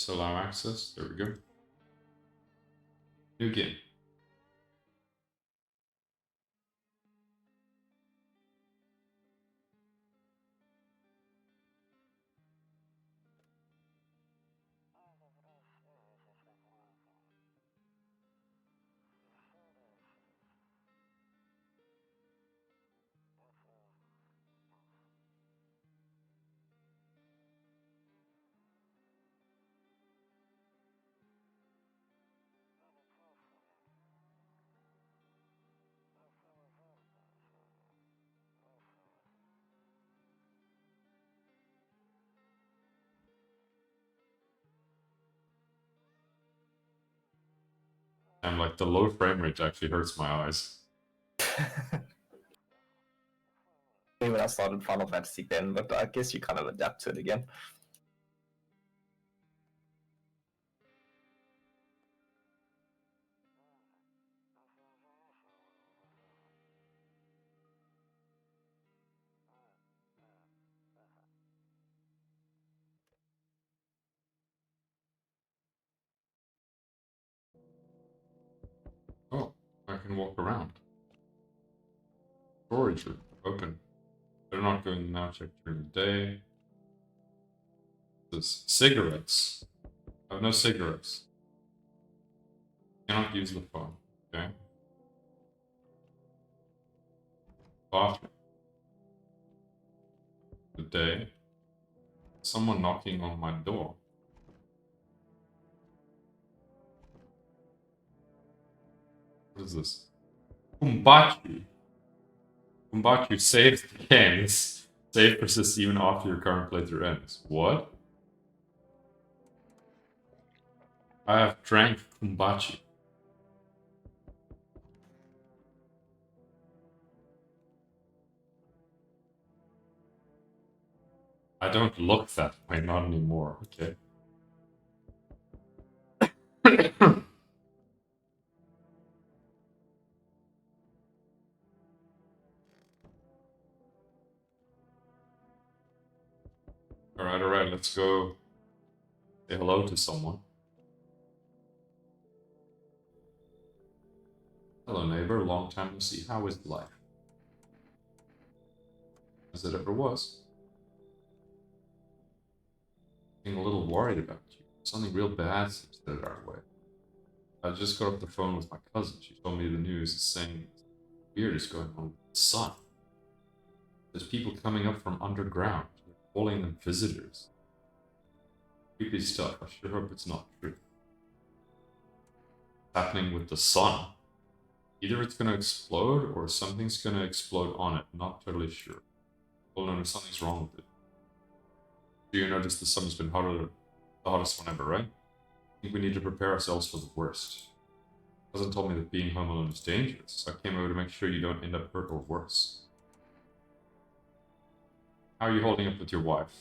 allow access. There we go. New game. I'm like, the low frame rate actually hurts my eyes. When I started Final Fantasy then, but I guess you kind of adapt to it again. Oh, I can walk around. Storage room open. They're not going now. Check during the day. This cigarettes. I have no cigarettes. Cannot use the phone. Okay. Bathroom. The day. Someone knocking on my door. What is this? Kumbachu. Kumbachu saves the games. Save persists even after your current playthrough ends. What? I have drank Kumbachi. I don't look that way, not anymore. Okay. Alright, let's go say hello to someone. Hello, neighbor. Long time no see. How is life? As it ever was. Getting a little worried about you. Something real bad seems headed our way. I just got off the phone with my cousin. She told me the news is saying weird is going on with the sun. There's people coming up from underground. They're calling them visitors. Creepy stuff. I sure hope it's not true. Happening with the sun. Either it's gonna explode or something's gonna explode on it. Not totally sure. Well, no, something's wrong with it. Do you notice the summer's been hotter, the hottest one ever, right? I think we need to prepare ourselves for the worst. Cousin told me that being home alone is dangerous, so I came over to make sure you don't end up hurt or worse. How are you holding up with your wife?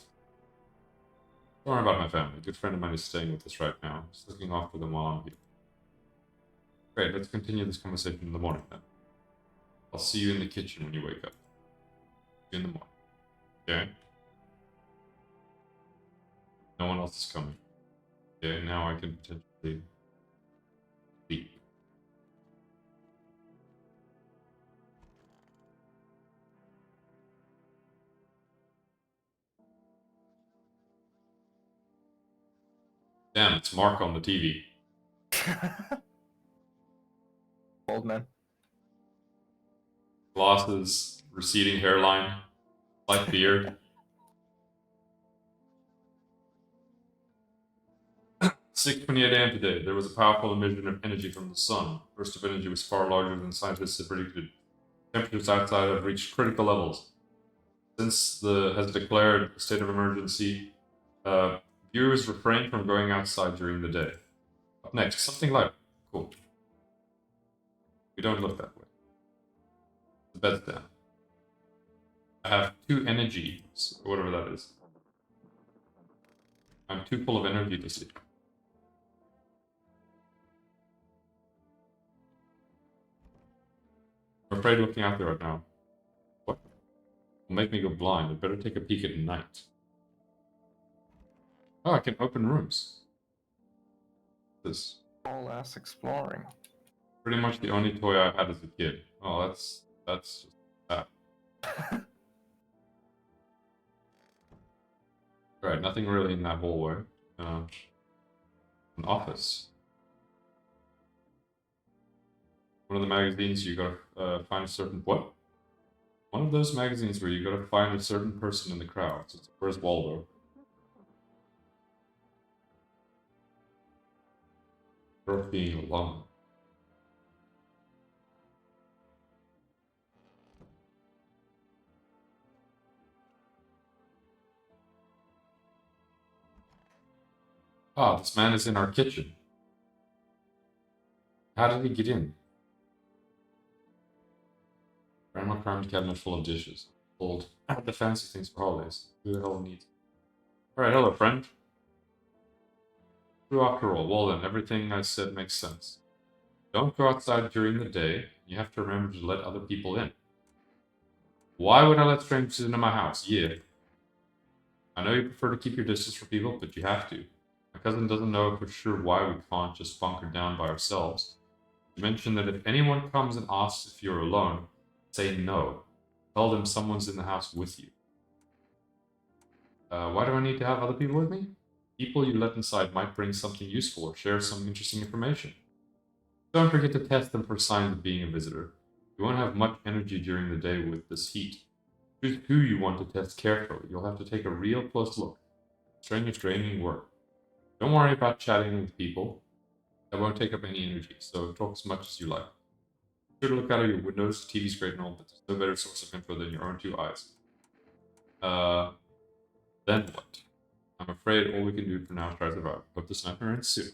Don't worry about my family. A good friend of mine is staying with us right now. Just looking after them while I'm here. Great, let's continue this conversation in the morning then. I'll see you in the kitchen when you wake up. See you in the morning. Okay? No one else is coming. Okay, now I can potentially leave. Damn, it's Mark on the TV. Old man. Glasses, receding hairline, slight beard. 6:28 a.m. today, there was a powerful emission of energy from the sun. Burst of energy was far larger than scientists had predicted. Temperatures outside have reached critical levels. Since has declared a state of emergency, viewers refrain from going outside during the day. Up next, something like cool. We don't look that way. The bed's down. I have 2 energies, or whatever that is. I'm too full of energy to sleep. I'm afraid looking out there right now. What? Will make me go blind. I better take a peek at night. Oh, I can open rooms. This All ass exploring. pretty much the only toy I had as a kid. Oh, that's just sad. Right, nothing really in that hallway. An office. One of the magazines you gotta find a certain what? One of those magazines where you gotta find a certain person in the crowd. So where's Waldo? For being alone. Ah, this man is in our kitchen. How did he get in? Grandma crammed cabinet full of dishes. Old. The fancy things for holidays. Who the hell needs? Alright, hello, friend. True after all. Well then, everything I said makes sense. Don't go outside during the day. You have to remember to let other people in. Why would I let strangers into my house? Yeah. I know you prefer to keep your distance from people, but you have to. My cousin doesn't know for sure why we can't just bunker down by ourselves. You mentioned that if anyone comes and asks if you're alone, say no. Tell them someone's in the house with you. Why do I need to have other people with me? People you let inside might bring something useful or share some interesting information. Don't forget to test them for signs of being a visitor. You won't have much energy during the day with this heat. Choose who you want to test carefully. You'll have to take a real close look. Straining draining work. Don't worry about chatting with people. That won't take up any energy, so talk as much as you like. Be sure to look out of your windows. The TV's great and all, but there's no better source of info than your own two eyes. Then what? I'm afraid all we can do for now is try to survive. Hope the sniper ends soon.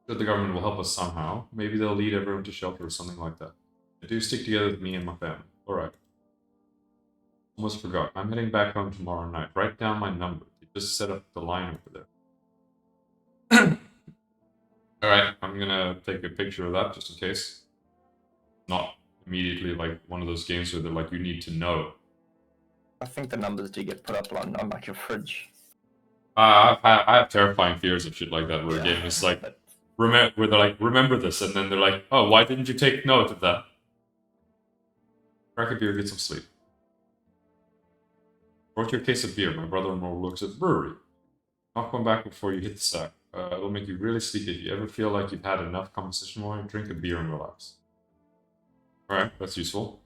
That the government will help us somehow. Maybe they'll lead everyone to shelter or something like that. I do stick together with me and my family. Alright. Almost forgot. I'm heading back home tomorrow night. Write down my number. You just set up the line over there. Alright, I'm gonna take a picture of that just in case. Not immediately like one of those games where they're like, you need to know. I think the numbers do get put up on like your fridge. I have terrifying fears of shit like that where a game is like, But where they're like, remember this, and then they're like, oh, why didn't you take note of that? Crack a beer, get some sleep. Brought you a case of beer. My brother-in-law works at the brewery. Not come back before you hit the sack. It'll make you really sleepy. If you ever feel like you've had enough conversation while you drink a beer and relax. Alright, that's useful.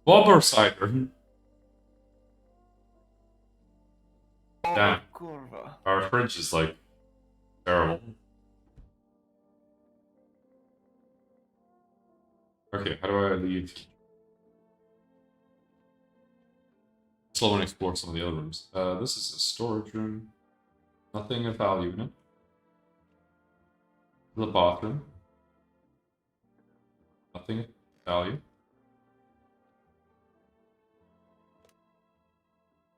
Bobber cider. Damn. Kurva. Our fridge is like terrible. Okay, how do I leave? Slow and explore some of the other rooms. This is a storage room. Nothing of value in it. The bathroom. Nothing of value.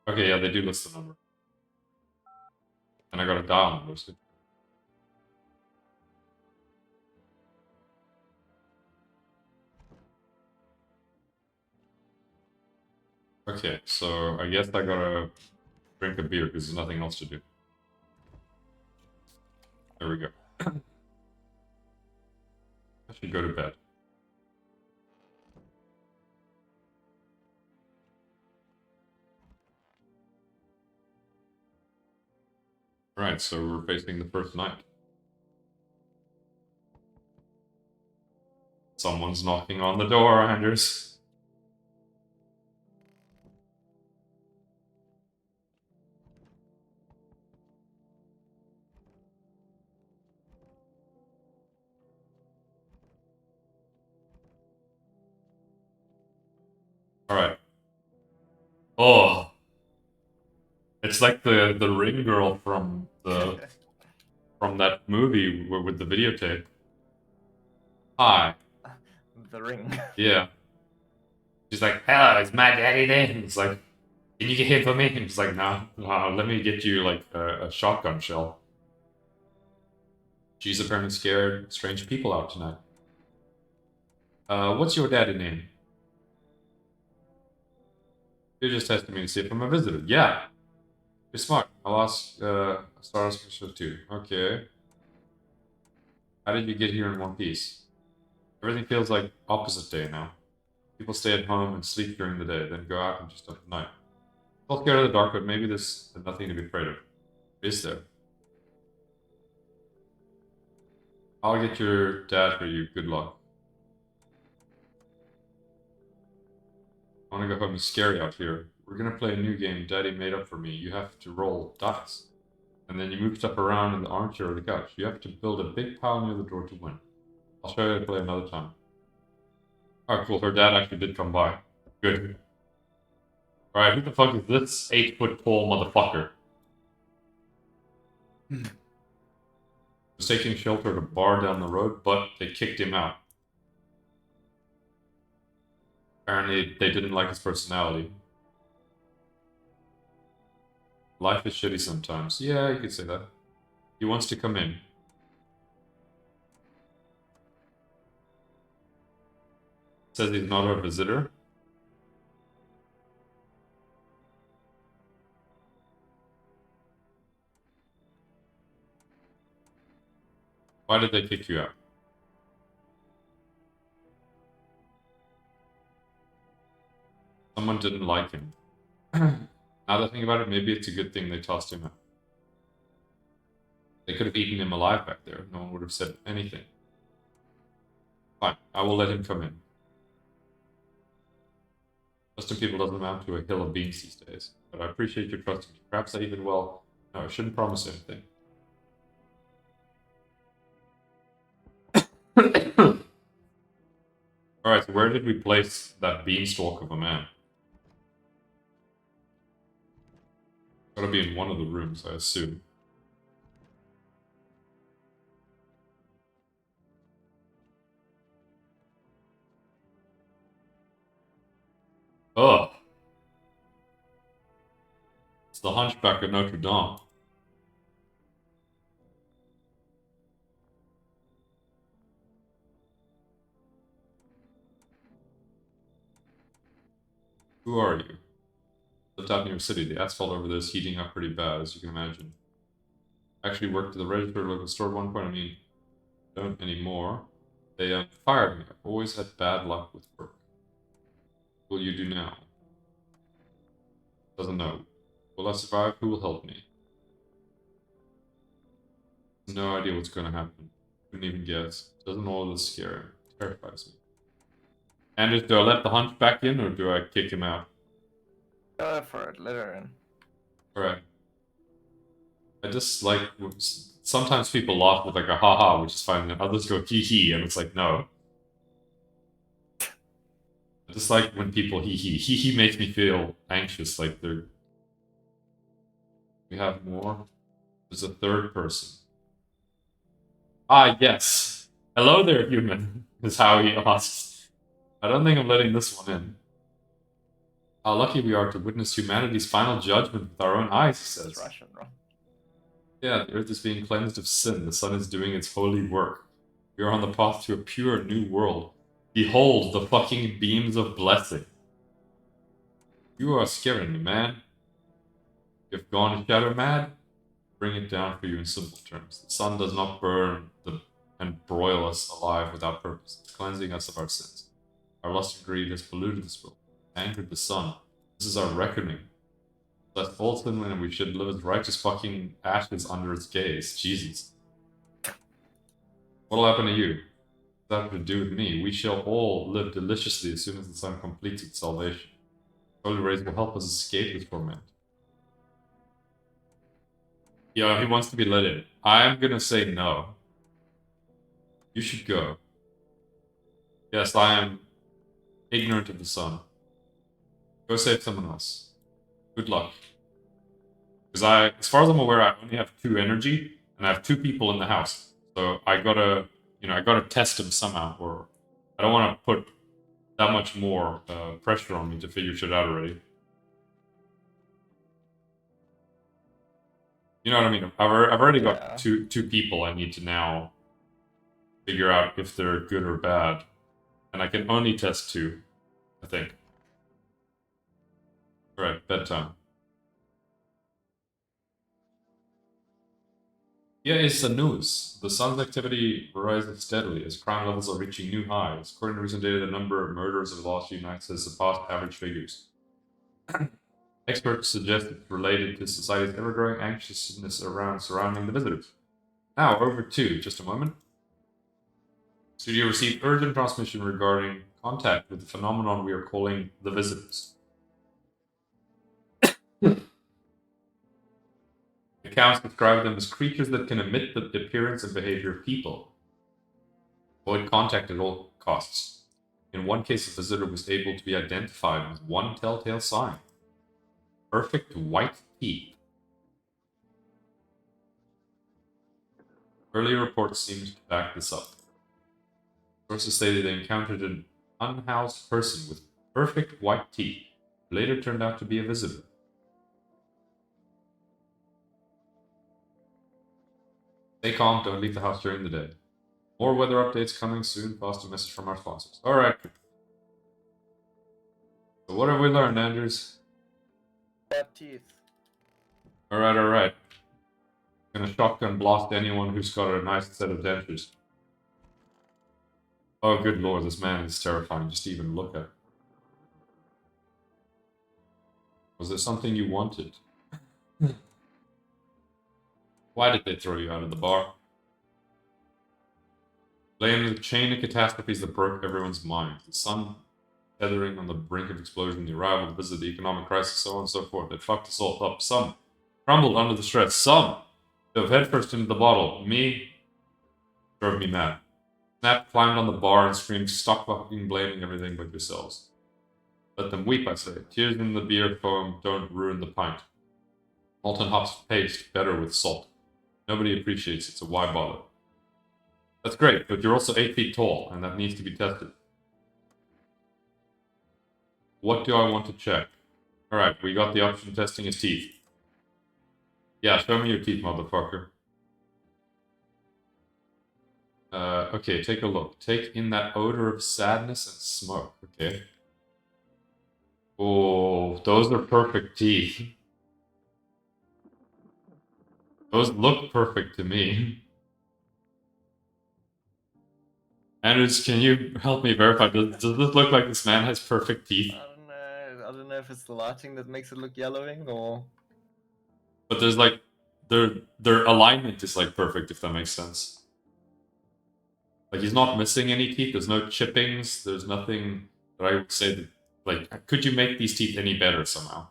Okay, yeah, they do list the number. And I got a dial number. So okay, so I guess I gotta drink a beer because there's nothing else to do. There we go. I should go to bed. Alright, so we're facing the first night. Someone's knocking on the door, Anders. Alright. Oh. It's like the ring girl from that movie with the videotape. Hi. The ring. Yeah. She's like, hello, is my daddy there? And it's like, can you get here for me? And it's like, no, let me get you like a shotgun shell. She's apparently scared strange people out tonight. What's your daddy name? You're just testing me to see if I'm a visitor. Yeah. You're smart. I'll ask Star asking too. Okay. How did you get here in one piece? Everything feels like opposite day now. People stay at home and sleep during the day, then go out and just at night. Still scared of the dark, but maybe there's nothing to be afraid of. Is there? I'll get your dad for you. Good luck. I want to go home. It's scary out here. We're gonna play a new game Daddy made up for me. You have to roll dice. And then you move stuff around in the armchair or the couch. You have to build a big pile near the door to win. I'll show you how to play another time. Oh, cool. Her dad actually did come by. Good. Alright, who the fuck is this 8-foot tall motherfucker? Was taking shelter at a bar down the road, but they kicked him out. Apparently, they didn't like his personality. Life is shitty sometimes. Yeah, you could say that. He wants to come in. Says he's not a visitor. Why did they kick you out? Someone didn't like him. Now that I think about it, maybe it's a good thing they tossed him out. They could have eaten him alive back there. No one would have said anything. Fine, I will let him come in. Trusting people doesn't amount to a hill of beans these days, but I appreciate your trusting me. Perhaps I even, well, no, I shouldn't promise anything. Alright, so where did we place that beanstalk of a man? Gotta be in one of the rooms, I assume. Ugh. It's the Hunchback of Notre Dame. Who are you? Lived out in New York City. The asphalt over there is heating up pretty bad, as you can imagine. I actually worked at the register at a local store at one point. I mean, don't anymore. They fired me. I've always had bad luck with work. What will you do now? Doesn't know. Will I survive? Who will help me? No idea what's going to happen. Couldn't even guess. Doesn't all this scare him. Terrifies me. Anders, do I let the hunchback in or do I kick him out? Go for it, let her in. Alright. I just like sometimes people laugh with like a haha, which is fine, and others go hee hee, and it's like no. I just like when people hee hee. Hee hee makes me feel anxious, like they're. We have more. There's a third person. Ah, yes. Hello there, human, is how he asks. I don't think I'm letting this one in. How lucky we are to witness humanity's final judgment with our own eyes, he says. It's Russian, bro. Yeah, the earth is being cleansed of sin. The sun is doing its holy work. We are on the path to a pure new world. Behold the fucking beams of blessing. You are scaring me, man. You've gone shadow mad? Bring it down for you in simple terms. The sun does not burn and broil us alive without purpose. It's cleansing us of our sins. Our lust and greed has polluted this world, angered the sun. This is our reckoning. Let falsehood win, and we should live as righteous fucking ashes under its gaze. Jesus. What'll happen to you? That to do with me. We shall all live deliciously as soon as the sun completes its salvation. Holy rays will help us escape this torment. Yeah, he wants to be let in. I'm gonna say no. You should go. Yes, I am ignorant of the sun. Go save someone else. Good luck. Because as far as I'm aware, I only have 2 energy, and I have 2 people in the house. So I gotta test him somehow, or I don't want to put that much more pressure on me to figure shit out already. You know what I mean? I've already got two people I need to now figure out if they're good or bad, and I can only test 2, I think. All right, bedtime. Here is the news. The sun's activity rises steadily as crime levels are reaching new highs. According to recent data, the number of murders over the last few nights has surpassed average figures. Experts suggest it's related to society's ever-growing anxiousness surrounding the visitors. Now, over to just a moment. Studio received urgent transmission regarding contact with the phenomenon we are calling the visitors. Accounts describe them as creatures that can emit the appearance and behavior of people. Avoid contact at all costs. In one case, a visitor was able to be identified with one telltale sign: perfect white teeth. Earlier reports seemed to back this up. Sources stated they encountered an unhoused person with perfect white teeth, who later turned out to be a visitor. Stay calm, don't leave the house during the day. More weather updates coming soon. Faster message from our sponsors. Alright. So what have we learned, Andrews? Bad teeth. Alright. Gonna shotgun blast anyone who's got a nice set of dentures. Oh, good lord, this man is terrifying just to even look at. Was there something you wanted? Why did they throw you out of the bar? Blame the chain of catastrophes that broke everyone's minds. The sun tethering on the brink of explosion, the arrival, the visit, the economic crisis, so on and so forth. They fucked us all up. Some crumbled under the stress. Some dove headfirst into the bottle. Me drove me mad. Snap climbed on the bar and screamed, "Stop fucking blaming everything but yourselves." Let them weep, I say. Tears in the beer foam don't ruin the pint. Molten hops taste better with salt. Nobody appreciates it, so why bother? That's great, but you're also 8 feet tall, and that needs to be tested. What do I want to check? Alright, we got the option of testing his teeth. Yeah, show me your teeth, motherfucker. Okay, take a look. Take in that odor of sadness and smoke, okay? Oh, those are perfect teeth. Those look perfect to me. Andrews, can you help me verify? Does this look like this man has perfect teeth? I don't know if it's the lighting that makes it look yellowing or. But there's like their alignment is like perfect, if that makes sense. Like he's not missing any teeth. There's no chippings. There's nothing that I would say that like could you make these teeth any better somehow?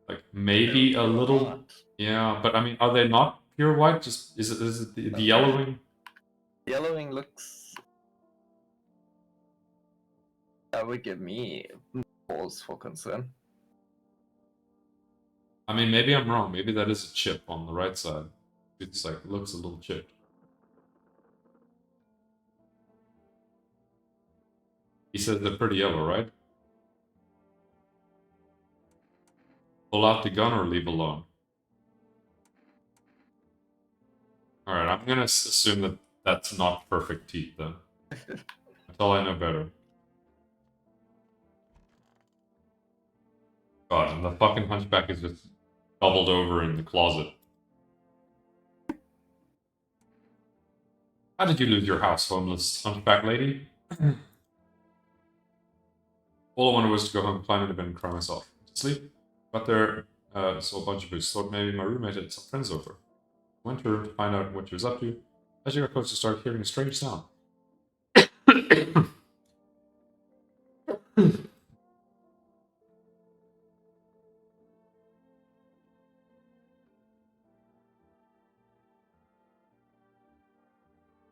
Like maybe a little. Not. Yeah, but I mean, are they not pure white? Just is it the yellowing? Yellowing looks. That would give me cause for concern. I mean, maybe I'm wrong. Maybe that is a chip on the right side. It's like looks a little chipped. He said they're pretty yellow, right? Pull out the gun or leave alone. Alright, I'm gonna assume that that's not perfect teeth then. Until I know better. God, and the fucking hunchback is just doubled over in the closet. How did you lose your house, homeless hunchback lady? All I wanted was to go home, climb into bed, and cry myself to sleep. Got there, saw a bunch of boots. Thought maybe my roommate had some friends over. Went to her room to find out what she was up to. As she got closer, started hearing a strange sound.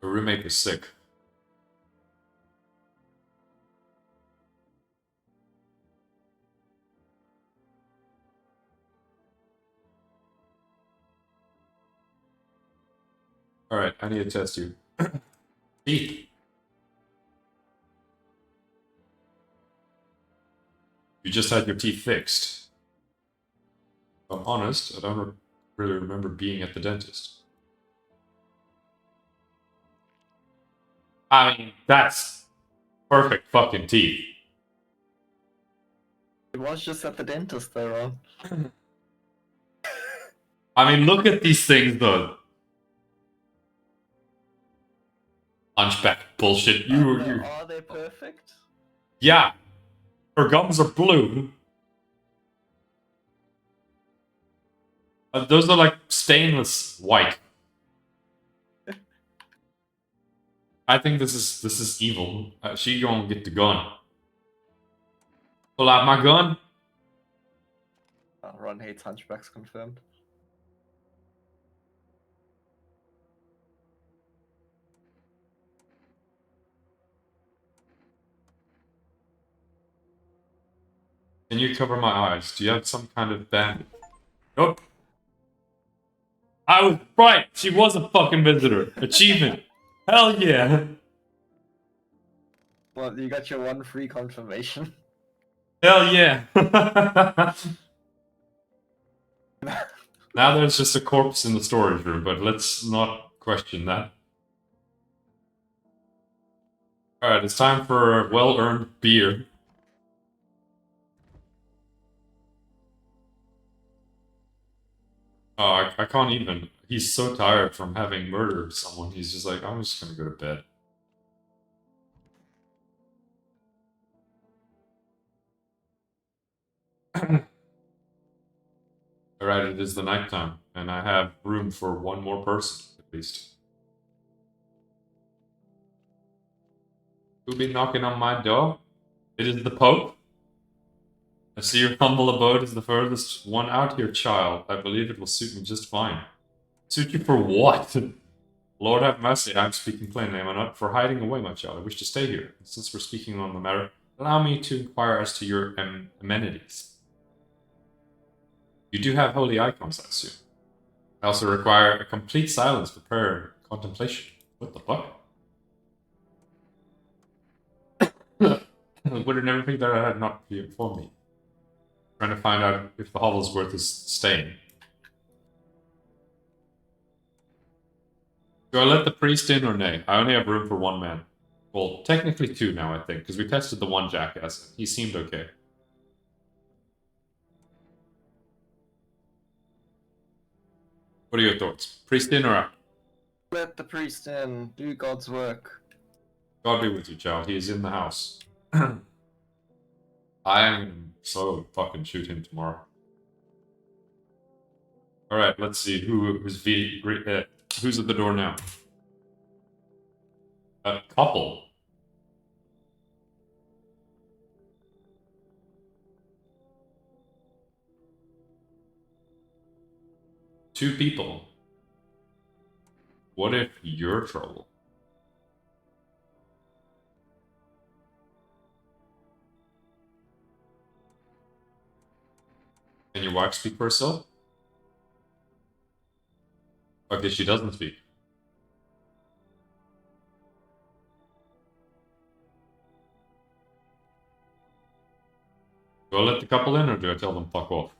Her roommate was sick. Alright, I need to test you. Teeth. You just had your teeth fixed. If I'm honest, I don't really remember being at the dentist. I mean, that's perfect fucking teeth. It was just at the dentist, though, Ron. I mean, look at these things, though. Hunchback bullshit. Are they perfect? Yeah. Her gums are blue. Those are like stainless white. I think this is evil. She gonna get the gun. Pull out my gun. Ron hates hunchbacks confirmed. Can you cover my eyes? Do you have some kind of bandage? Nope. I was right. She was a fucking visitor. Achievement. Hell yeah. Well, you got your one free confirmation. Hell yeah. Now there's just a corpse in the storage room, but let's not question that. Alright, it's time for well-earned beer. Oh, I can't even. He's so tired from having murdered someone, he's just like, I'm just gonna go to bed. Alright, it is the nighttime, and I have room for one more person, at least. Who be knocking on my door? It is the Pope. I see your humble abode is the furthest one out here, child. I believe it will suit me just fine. Suit you for what? Lord have mercy, I'm speaking plainly, am I not? For hiding away, my child. I wish to stay here. Since we're speaking on the matter, allow me to inquire as to your amenities. You do have holy icons, I assume. I also require a complete silence for prayer and contemplation. What the fuck? Would have never think that I had not be informed me. Trying to find out if the hovel's worth is staying. Do I let the priest in or nay? I only have room for one man. Well, technically two now, I think, because we tested the one jackass. He seemed okay. What are your thoughts? Priest in or out? Let the priest in. Do God's work. God be with you, child. He is in the house. I am so fucking shoot him tomorrow. Alright, let's see who's at the door now. A couple. Two people. What if you're trouble? Can your wife speak for herself? Okay, she doesn't speak. Do I let the couple in or do I tell them fuck off?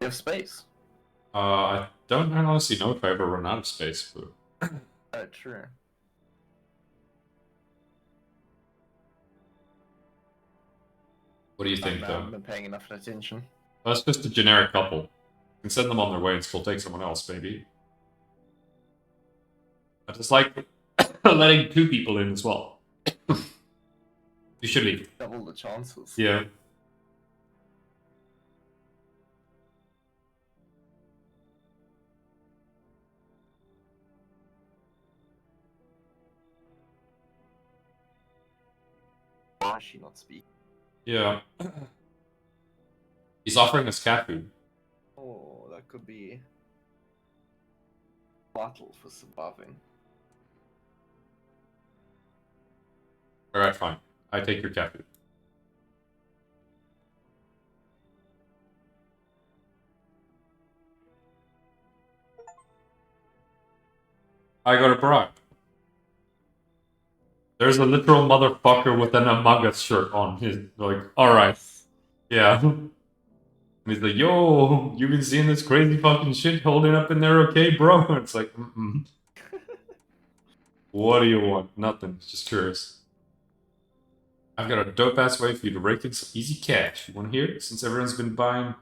You have space. I don't honestly know if I ever run out of space, but... True. What do you think, I though? haven't been paying enough attention. That's just a generic couple. You can send them on their way and still take someone else, maybe. I just like letting two people in as well. You should leave. Double the chances. Yeah. Why is she not speaking? Yeah. He's offering us cat food. Oh, that could be vital for surviving. Alright, fine. I take your cat food. I got a bribe. There's a literal motherfucker with an Among Us shirt on. He's like, alright. Yeah. And he's like, yo, you been seeing this crazy fucking shit holding up in there okay, bro? It's like, mm-mm. What do you want? Nothing. Just curious. I've got a dope-ass way for you to rake in some easy cash. You wanna hear it? Since everyone's been buying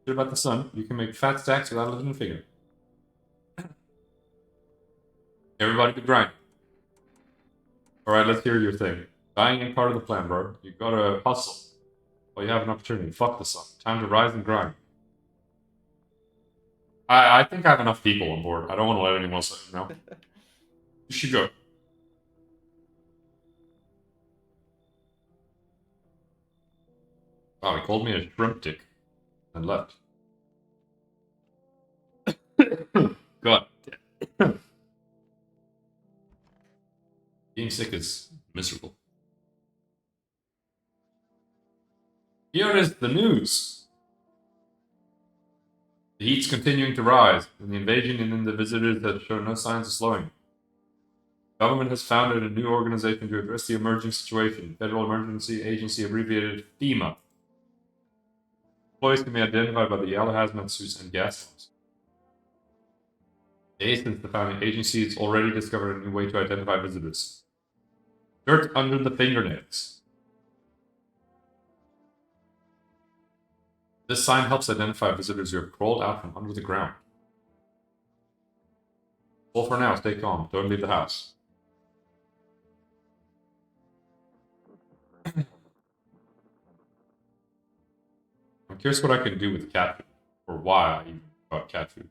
Shit about the sun. You can make fat stacks without lifting a finger. Everybody could grind. Alright, let's hear your thing. Dying ain't part of the plan, bro. You gotta hustle. Well, you have an opportunity. Fuck the sun. Time to rise and grind. I think I have enough people on board. I don't want to let anyone else know. You should go. Wow, he called me a shrimp dick. And left. God. Being sick is miserable. Here is the news. The heat's continuing to rise, and the invasion and the visitors that show no signs of slowing. The government has founded a new organization to address the emerging situation, Federal Emergency Agency, abbreviated FEMA. Employees can be identified by the yellow hazmat suits and gas lamps. Days since the founding, agency has already discovered a new way to identify visitors. Dirt under the fingernails. This sign helps identify visitors who have crawled out from under the ground. Well, for now, stay calm. Don't leave the house. I'm curious what I can do with cat food, or why I even got cat food.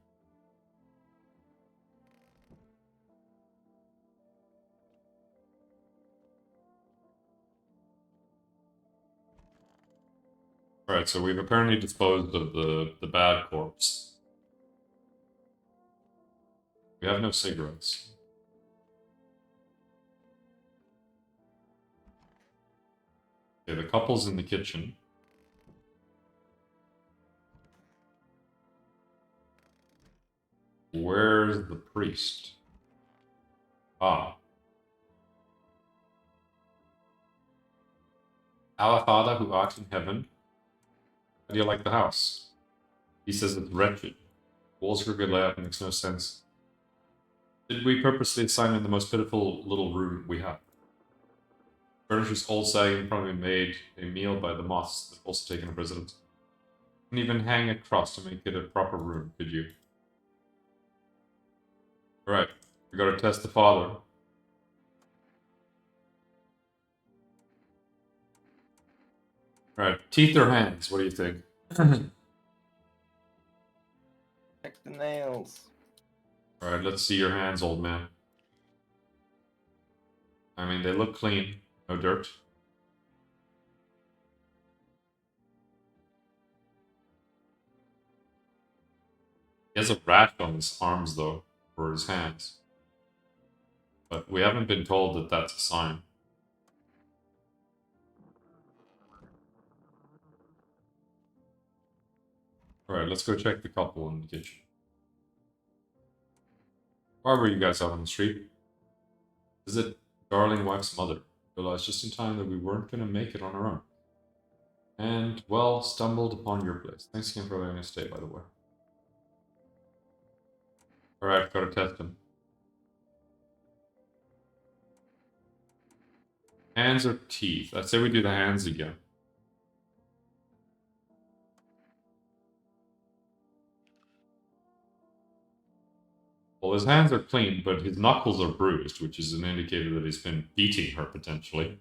Alright, so we've apparently disposed of the bad corpse. We have no cigarettes. Okay, the couple's in the kitchen. Where's the priest? Ah. Our Father who art in heaven. How do you like the house? He says it's wretched. Walls are good layout, makes no sense. Did we purposely assign him the most pitiful little room we have? Furniture's old sagging, probably made a meal by the moths that also taken a residence. Couldn't even hang a cross to make it a proper room, could you? Alright, we gotta test the father. Alright, teeth or hands, what do you think? Check the nails. Alright, let's see your hands, old man. I mean, they look clean. No dirt. He has a rash on his arms, though, for his hands. But we haven't been told that that's a sign. Alright, let's go check the couple in the kitchen. Why were you guys out on the street? Visit darling wife's mother. Realized just in time that we weren't going to make it on our own. And, well, stumbled upon your place. Thanks again for letting us stay, by the way. Alright, gotta test him. Hands or teeth? I'd say we do the hands again. Well, his hands are clean, but his knuckles are bruised, which is an indicator that he's been beating her, potentially.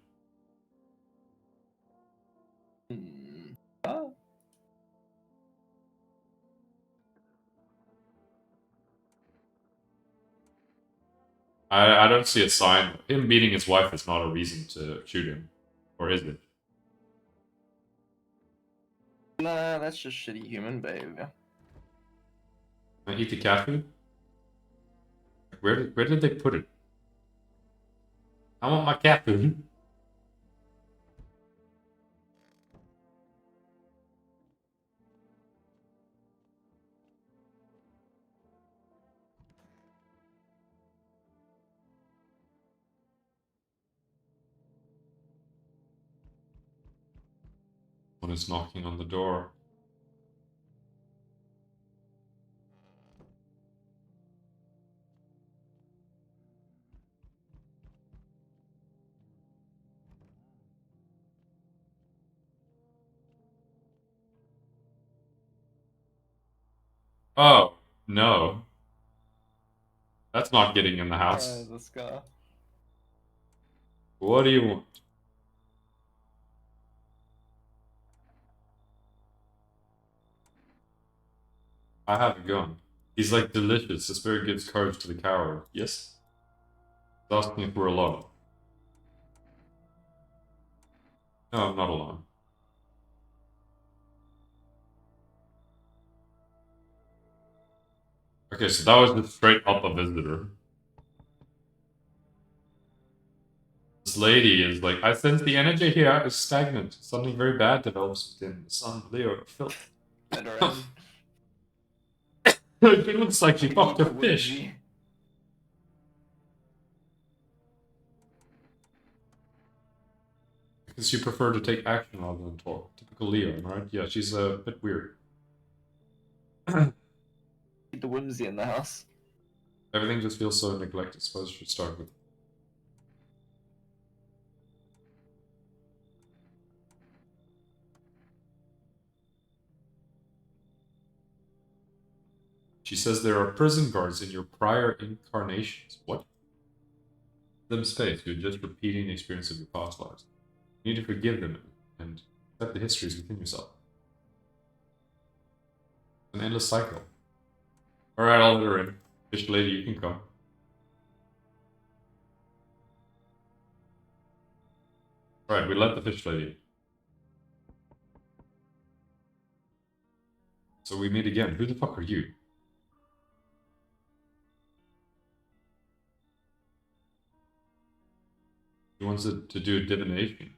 Oh. I don't see a sign. Him beating his wife is not a reason to shoot him. Or is it? Nah, that's just shitty human behavior. Can I eat the cat food? Where did they put it? I want my cat food. One is knocking on the door. Oh, no. That's not getting in the house. The scar. What do you want? I have a gun. He's like delicious. The spirit gives courage to the coward. Yes? He's asking if we're alone. No, I'm not alone. Okay, so that was just straight up a visitor. This lady is like, I sense the energy here is stagnant. Something very bad develops within the son of Leo. Filth. It looks like she fucked a fish. Because you prefer to take action rather than talk. Typical Leo, right? Yeah, she's a bit weird. Keep the whimsy in the house. Everything just feels so neglected. Suppose we should start with. She says there are prison guards in your prior incarnations. What? Them space. You're just repeating the experience of your past lives. You need to forgive them and accept the histories within yourself. An endless cycle. Alright, I'll let her in. Fish lady, you can come. Alright, we let the fish lady in. So we meet again. Who the fuck are you? He wants it to do a divination.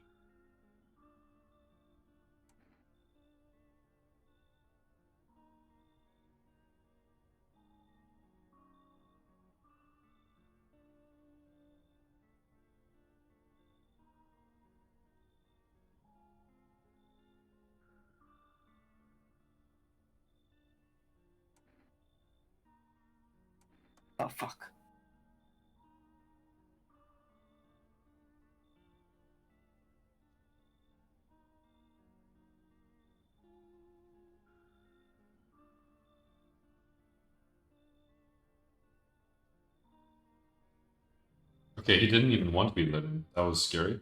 Oh fuck. Okay, he didn't even want to be let in. That was scary.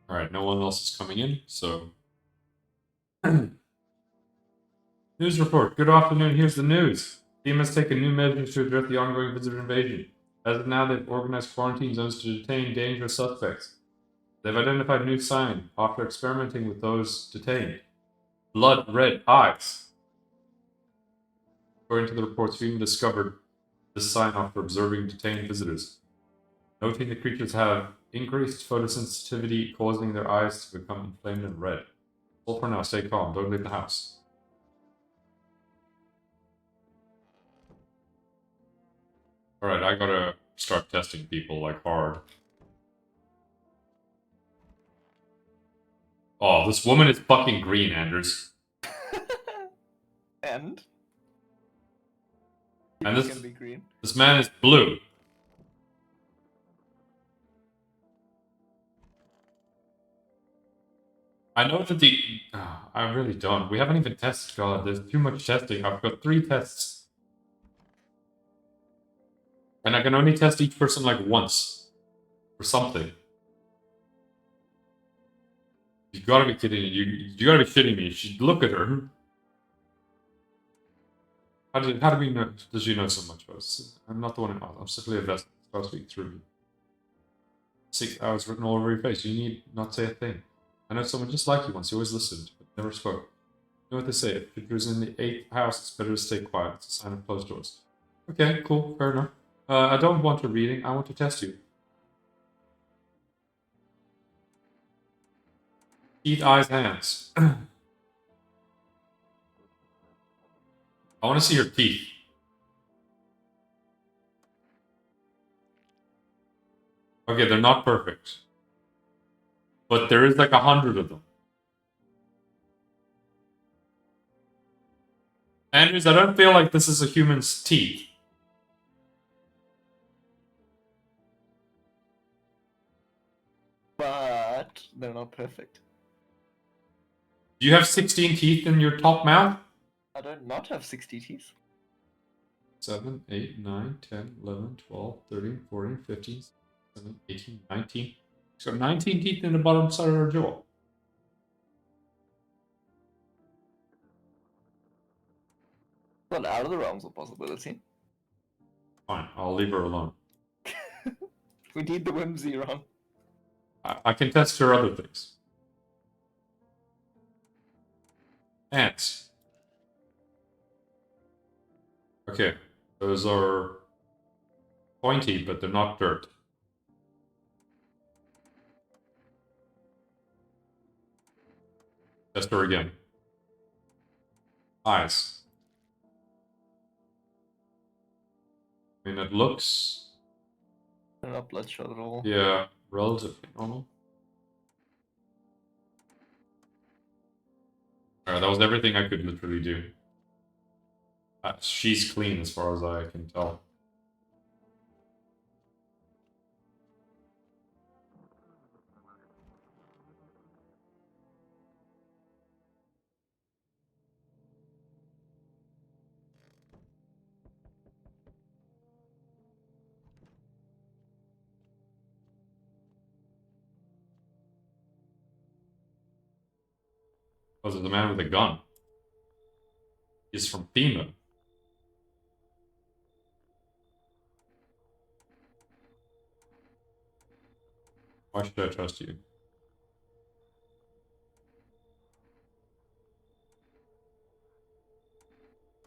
Alright, no one else is coming in, so... News report. Good afternoon, here's the news. Team has taken new measures to address the ongoing visitor invasion. As of now, they've organized quarantine zones to detain dangerous suspects. They've identified a new sign after experimenting with those detained. Blood red eyes. According to the reports, FEMA discovered this sign after observing detained visitors. Noting the creatures have increased photosensitivity, causing their eyes to become inflamed and red. All for now, stay calm, don't leave the house. Alright, I gotta start testing people, like, hard. Oh, this woman is fucking green, Anders. And? And It's gonna be green. This man is blue. I know that the... I really don't. We haven't even tested, God. There's too much testing. I've got 3 tests. And I can only test each person, like, once. Or something. You gotta be kidding me. You gotta be shitting me. Look at her. How do we know? Does she know so much about us? I'm not the one in I'm simply a vessel. I'll speak through me. 6 hours written all over your face. You need not say a thing. I know someone just like you once. You always listened, but never spoke. You know what they say? If it was in the 8th house, it's better to stay quiet. It's a sign of closed doors. Okay, cool. Fair enough. I don't want a reading. I want to test you. Feet, eyes, hands. I want to see your teeth. Okay, they're not perfect. But there is like 100 of them. Andrews, I don't feel like this is a human's teeth. But that, they're not perfect. Do you have 16 teeth in your top mouth? I don't not have 60 teeth. 7, 8, 9, 10, 11, 12, 13, 14, 15, 17, 18, 19. So 19 teeth in the bottom side of her jaw. Not out of the realms of possibility. Fine, I'll leave her alone. We need the whimsy, Ron. I can test her other things. Ants. Okay, those are pointy, but they're not dirt. Test her again. Eyes. I mean, it looks, They're not bloodshot at all. yeah, relatively normal. Alright, that was everything I could literally do. She's clean as far as I can tell. Was it the man with a gun? He's from FEMA. Why should I trust you?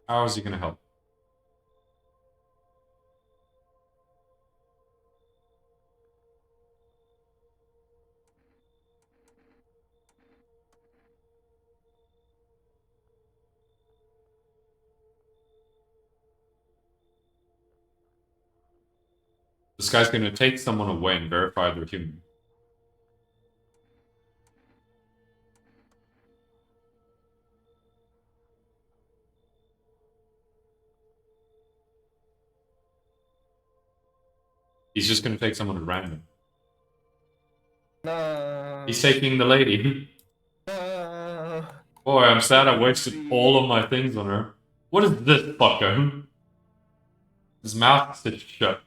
How is he gonna help? This guy's gonna take someone away and verify they're human. He's just gonna take someone at random. No. He's taking the lady. No. Boy, I'm sad I wasted all of my things on her. What is this fucker? His mouth stitched shut.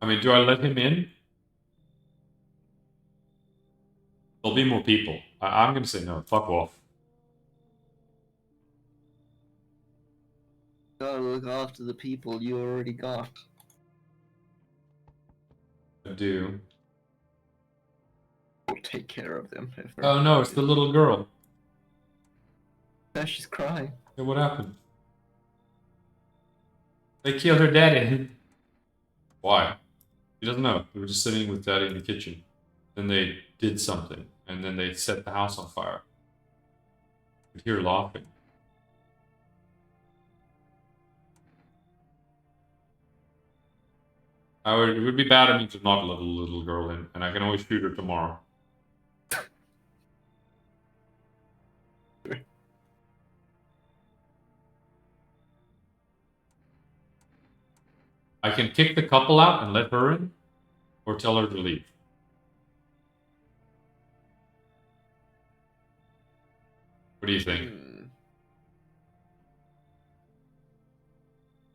I mean, do I let him in? There'll be more people. I'm gonna say no. Fuck off. Gotta look after the people you already got. I do. We'll take care of them. If they're- Oh no, it's the little girl. Yeah, she's crying. Hey, what happened? They killed her daddy. Why? He doesn't know. They were just sitting with daddy in the kitchen. Then they did something, and then they set the house on fire. You could hear laughing. It would be bad of me to not let a little girl in, and I can always shoot her tomorrow. I can kick the couple out and let her in, or tell her to leave. What do you think?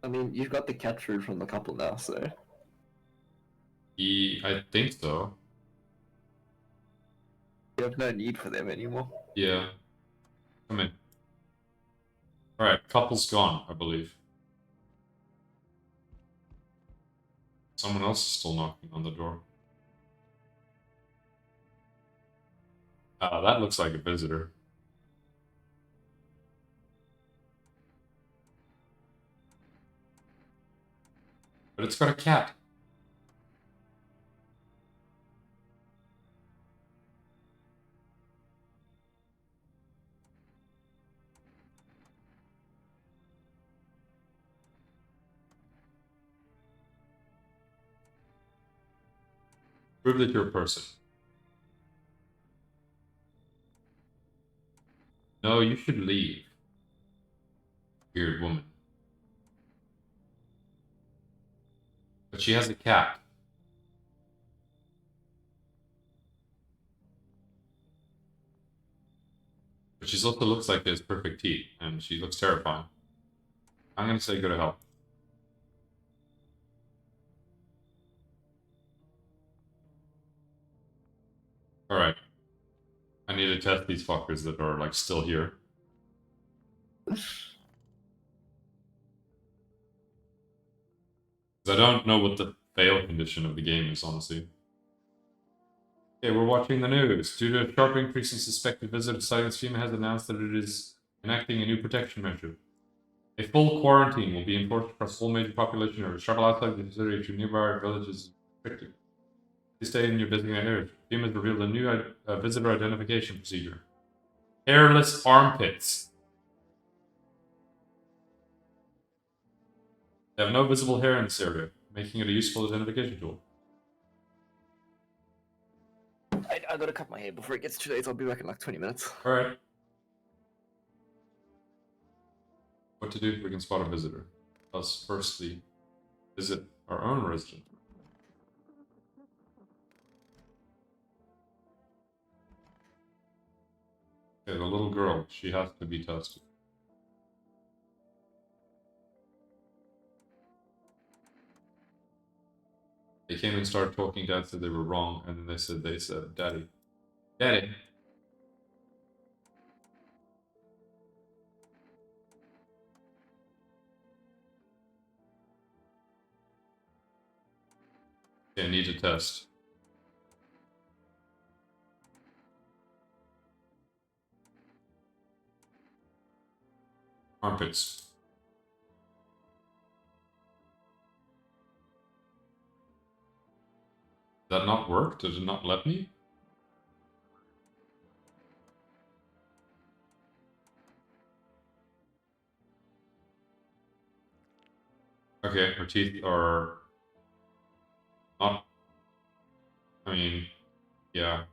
I mean, you've got the cat food from the couple now, so I think so. you have no need for them anymore. Yeah. Come in. Alright, couple's gone, I believe. Someone else is still knocking on the door. That looks like a visitor. But it's got a cat. Prove that you're a person. No, you should leave. Weird woman. But she has a cat. But she also looks like she has perfect teeth, and she looks terrifying. I'm gonna say go to hell. Alright. I need to test these fuckers that are, like, still here. Because I don't know what the fail condition of the game is, honestly. Okay, we're watching the news. Due to a sharp increase in suspected visitor sightings, FEMA has announced that it is enacting a new protection measure. A full quarantine will be enforced across all major population areas. Travel outside the city to nearby villages is restricted. Please stay in your designated areas. FEMA has revealed a new visitor identification procedure. Hairless armpits. They have no visible hair in this area, making it a useful identification tool. I gotta cut my hair before it gets too late. So I'll be back in like 20 minutes. Alright. What to do if we can spot a visitor? Let's firstly visit our own resident. Okay, the little girl, she has to be tested. They came and started talking, Dad said they were wrong, and then they said, Daddy. Daddy. Okay, I need to test. Armpits. Did that not work? Did it not let me? Okay, her teeth are not. I mean, yeah.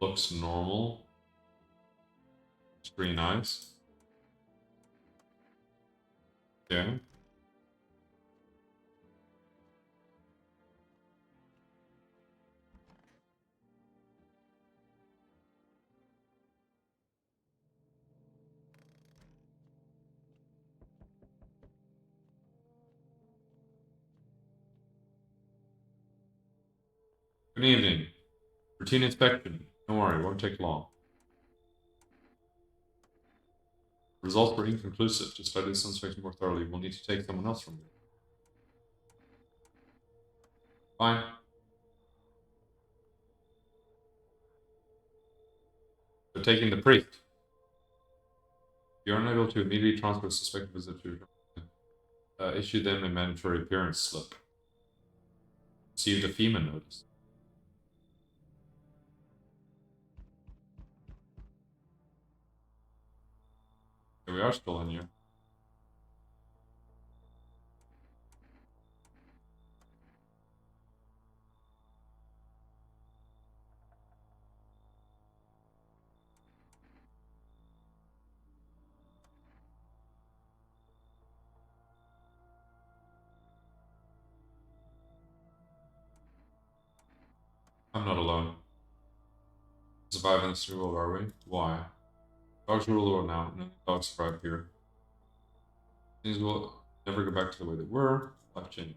Looks normal. It's pretty nice. Yeah. Good evening. Routine inspection. Don't worry, it won't take long. Results were inconclusive. To study this inspection more thoroughly, we'll need to take someone else from you. Fine. They're taking the priest. You're unable to immediately transfer a suspected visitor to issue them a mandatory appearance slip. Received a FEMA notice. Here we are still in here. I'm not alone. Survive in this world, are we? Why? Dogs rule the world now. No dogs survive here. Things will never go back to the way they were. Life change.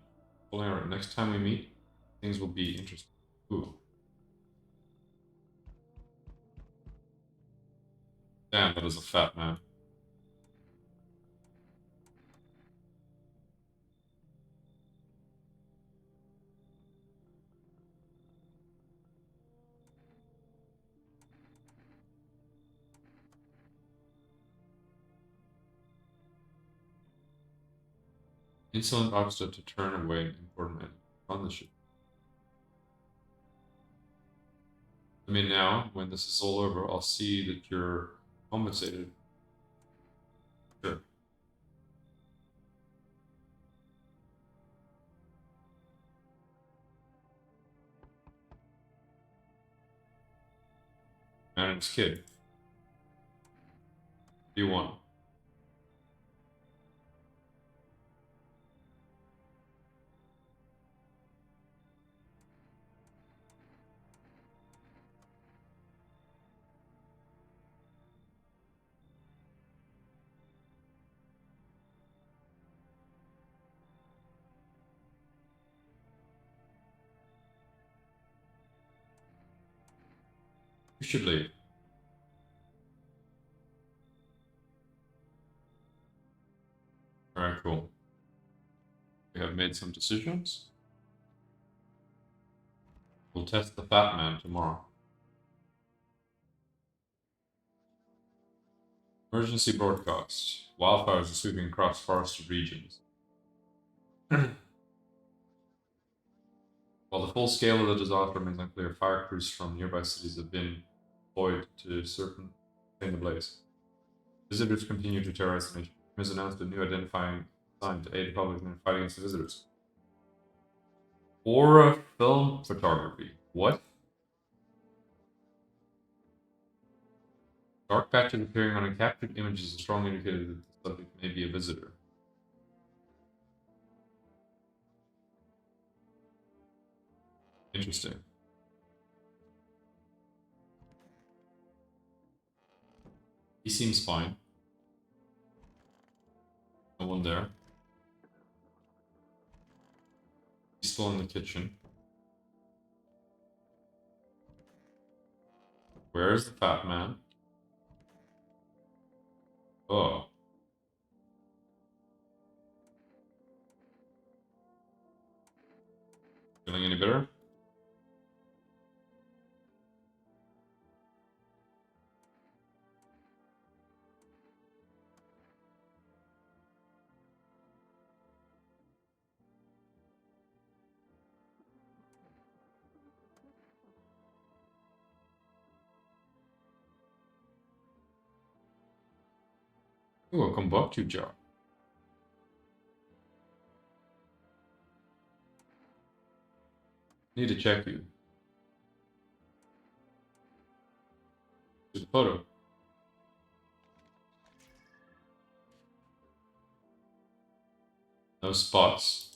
Pulling out. Next time we meet, things will be interesting. Ooh. Damn, that is a fat man. Insolent officer to turn away important men on the ship. I mean, now, when this is all over, I'll see that you're compensated Sure. Man and his kid. What do you want? You should leave. Alright, cool. We have made some decisions. We'll test the Fat Man tomorrow. Emergency broadcast. Wildfires are sweeping across forested regions. While the full scale of the disaster remains unclear, fire crews from nearby cities have been deployed to contain the blaze. Visitors continue to terrorize the nation. Has announced a new identifying sign to aid the public in their fight against the visitors. Aura film photography. What? Dark patches appearing on a captured image is a strong indicator that the subject may be a visitor. Interesting. He seems fine. No one there. He's still in the kitchen. Where's the Fat Man? Oh. Feeling any better? Ooh, a kombucha jar. Need to check you. Here's a photo. No spots.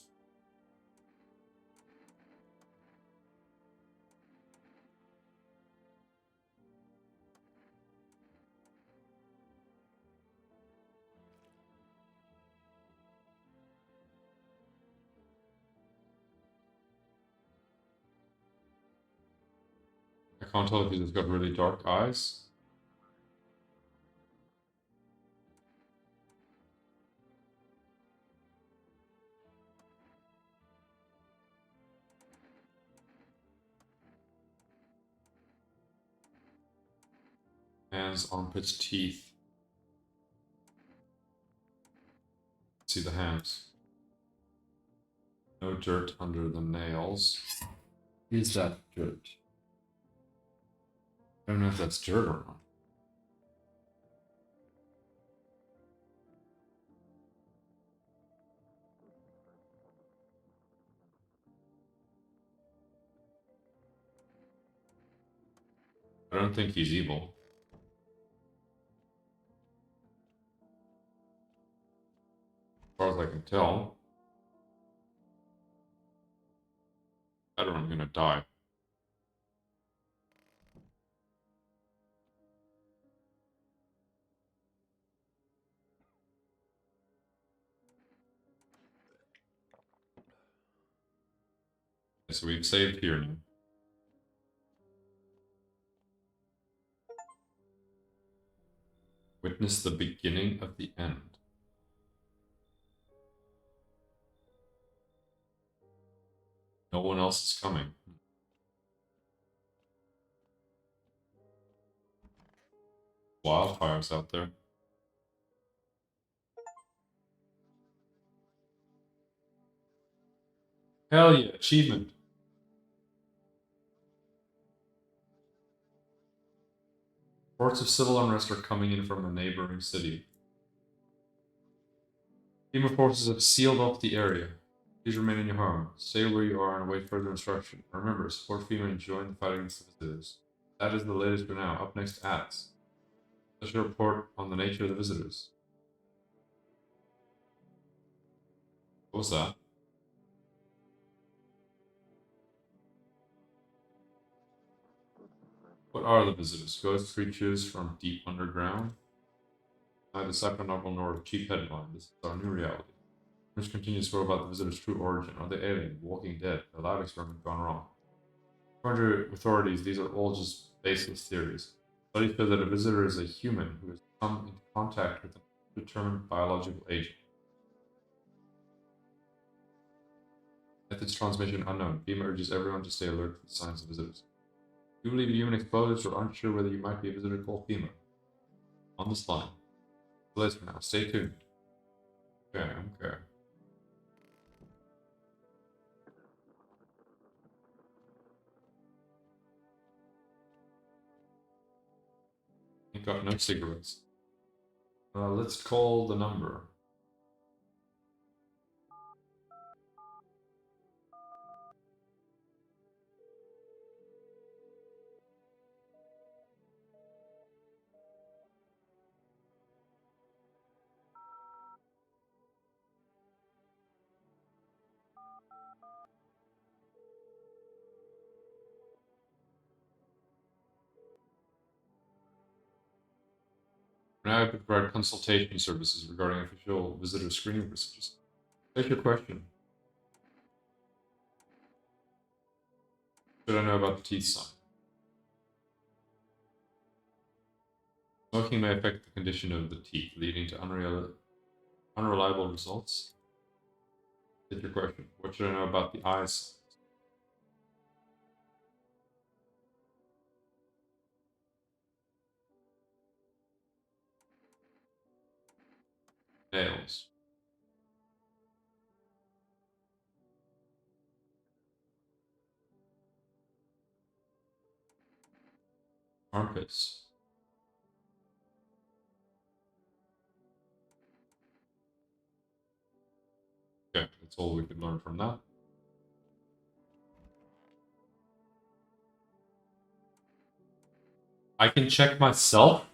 I can't tell if he's got really dark eyes. Hands, armpits, teeth. See the hands. No dirt under the nails. Is that dirt? I don't know if that's dirt or not. I don't think he's evil. As far as I can tell. I don't know, I'm gonna die. So we've saved here now. Witness the beginning of the end. No one else is coming. Wildfires out there. Hell yeah, achievement. Reports of civil unrest are coming in from a neighboring city. FEMA forces have sealed off the area. Please remain in your home. Stay where you are and await further instruction. Remember, support FEMA and join the fight against the visitors. That is the latest for now. Up next, ads. Special report on the nature of the visitors. What was that? What are the visitors? Ghost creatures from deep underground? Neither Cypher novel nor a cheap headline. This is our new reality. Rumors continue to swirl about the visitors' true origin. Are they alien, walking dead, a lab experiment gone wrong? According to authorities, these are all just baseless theories. Studies show that a visitor is a human who has come into contact with an undetermined biological agent. Methods transmission unknown. FEMA urges everyone to stay alert for the signs of visitors. You believe a human exposed or unsure whether you might be a visitor, call FEMA. On this line. Let's for now. Stay tuned. Okay. I got no cigarettes. Let's call the number. Now I provide consultation services regarding official visitor screening procedures. That's your question. Should I know about the teeth sign? Smoking may affect the condition of the teeth, leading to unreliable results. That's your question. What should I know about the eyes? Nails. Armpits. Okay, that's all we could learn from that. I can check myself?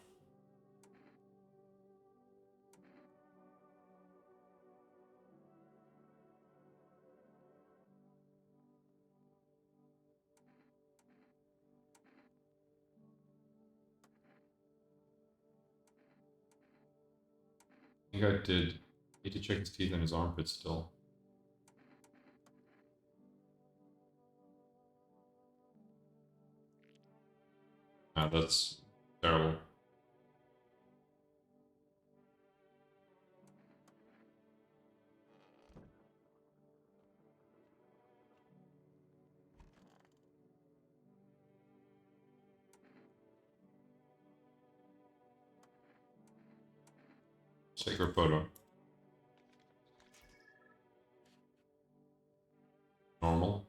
I think I did. Need to check his teeth and his armpits still. Ah, that's terrible. Take her photo. Normal.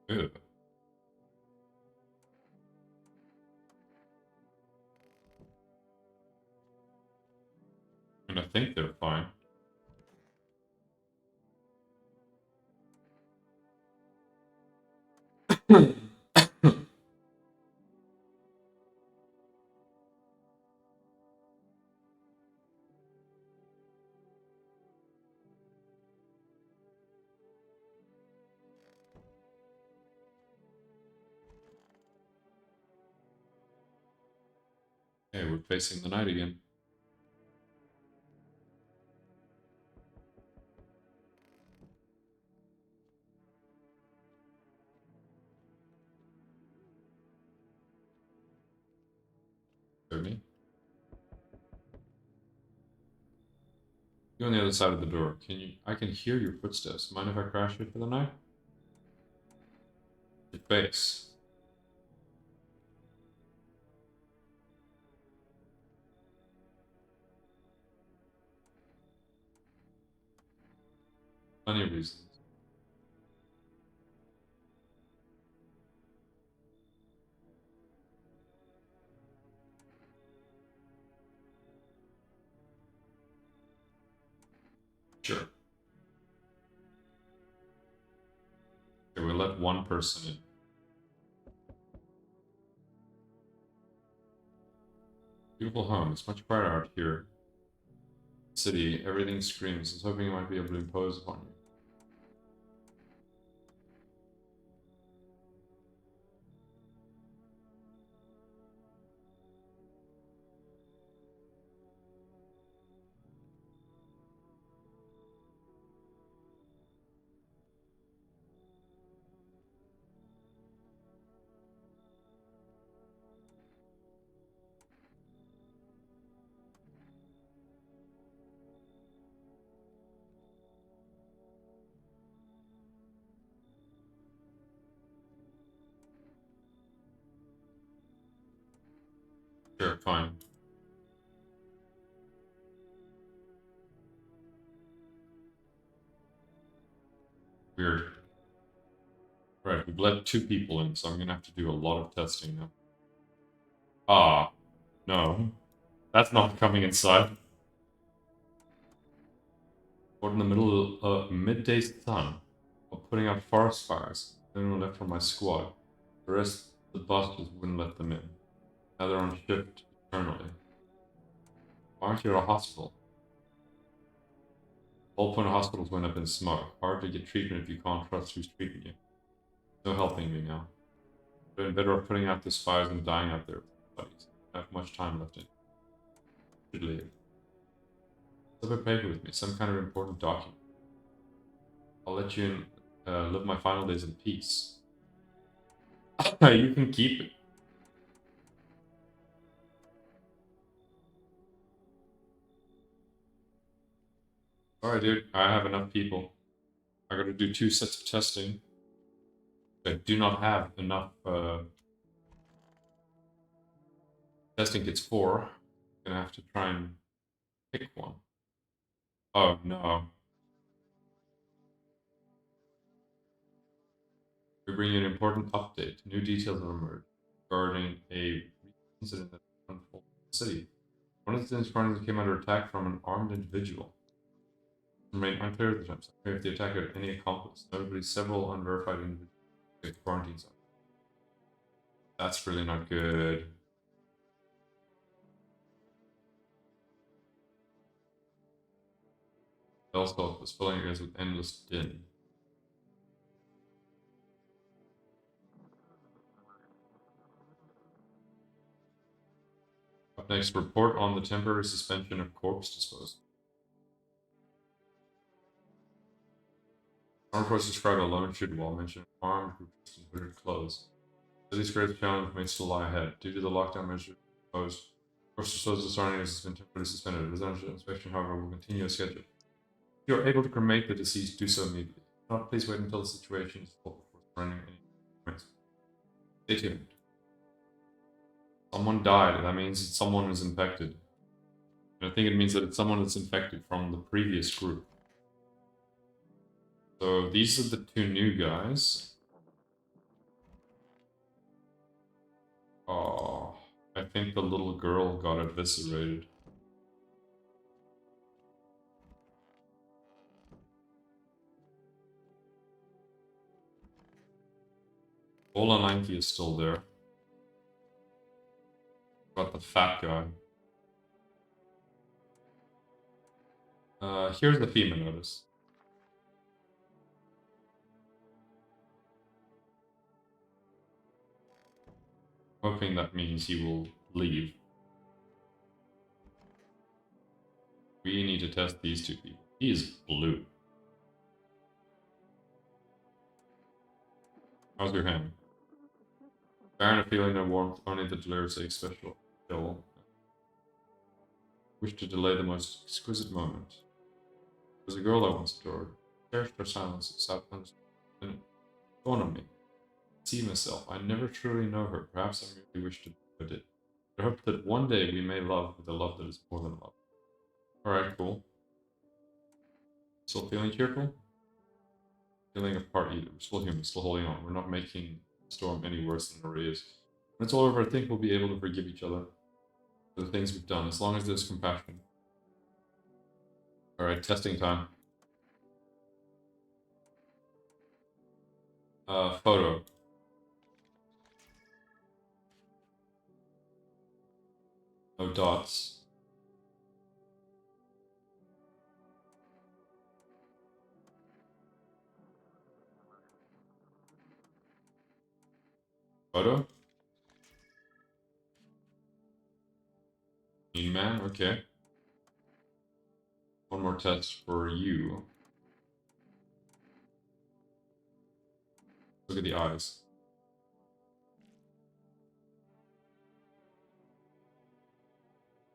Good. And I think they're fine. Hey, we're facing the night again. Me. You're on the other side of the door. Can you? I can hear your footsteps. Mind if I crash here for the night? Your face. Plenty of reasons. Sure. Okay, we'll let one person in. Beautiful home. It's much brighter out here. City, everything screams. I was hoping I might be able to impose upon you. Sure, fine. Weird. Right, we've let 2 people in, so I'm gonna have to do a lot of testing now. Ah, no. That's not coming inside. What in the middle of midday sun, while putting out forest fires. Anyone left from my squad. The rest of the bosses wouldn't let them in. Now they're on shift eternally. Why aren't you at a hospital? Whole point of hospitals went up in smoke. Hard to get treatment if you can't trust who's treating you. No helping me now. I've been better off putting out these fires and dying out there with buddies. I don't have much time left in. Should leave. Have a paper with me, some kind of important document. I'll let you live my final days in peace. You can keep it. Alright, dude. I have enough people. I gotta do 2 sets of testing. I do not have enough testing kits for. I'm gonna have to try and pick one. Oh no. We bring you an important update. New details have emerged regarding a incident that unfolded in the city. One of the incidents came under attack from an armed individual. It remained unclear at the time if the attacker had any accomplice, notably several unverified individuals at quarantine zones. That's really not good. Bellstalk was filling ears with endless din. Up next, report on the temporary suspension of corpse disposal. Armed forces described a lone shooter while mentioning armed group in hooded clothes. City's greatest challenge may still lie ahead. Due to the lockdown measures imposed, corpse disposal surroundings has been temporarily suspended. Residential inspection, however, will continue as scheduled. If you are able to cremate the deceased, do so immediately. If not, please wait until the situation is solved before surrendering any remains. Stay tuned. Someone died. That means that someone is infected. And I think it means that it's someone that's infected from the previous group. So these are the 2 new guys. Oh, I think the little girl got eviscerated. Olananki is still there. Got the fat guy. Here's the FEMA notice. Hoping that means he will leave. We need to test these 2 people. He is blue. How's your hand? Barren a feeling no warmth, only the delirious a special chill. Wish to delay the most exquisite moment. There's a girl I once adored. Cherished her silence and sat understood. Dawn on me. See myself. I never truly know her. Perhaps I merely wish to know it. I hope that one day we may love with a love that is more than love. Alright, cool. Still feeling cheerful? Feeling apart either. We're still human, still holding on. We're not making the storm any worse than it already is. When it's all over, I think we'll be able to forgive each other for the things we've done, as long as there's compassion. Alright, testing time. Photo. No dots. Photo? Mean man, okay. One more test for you. Look at the eyes.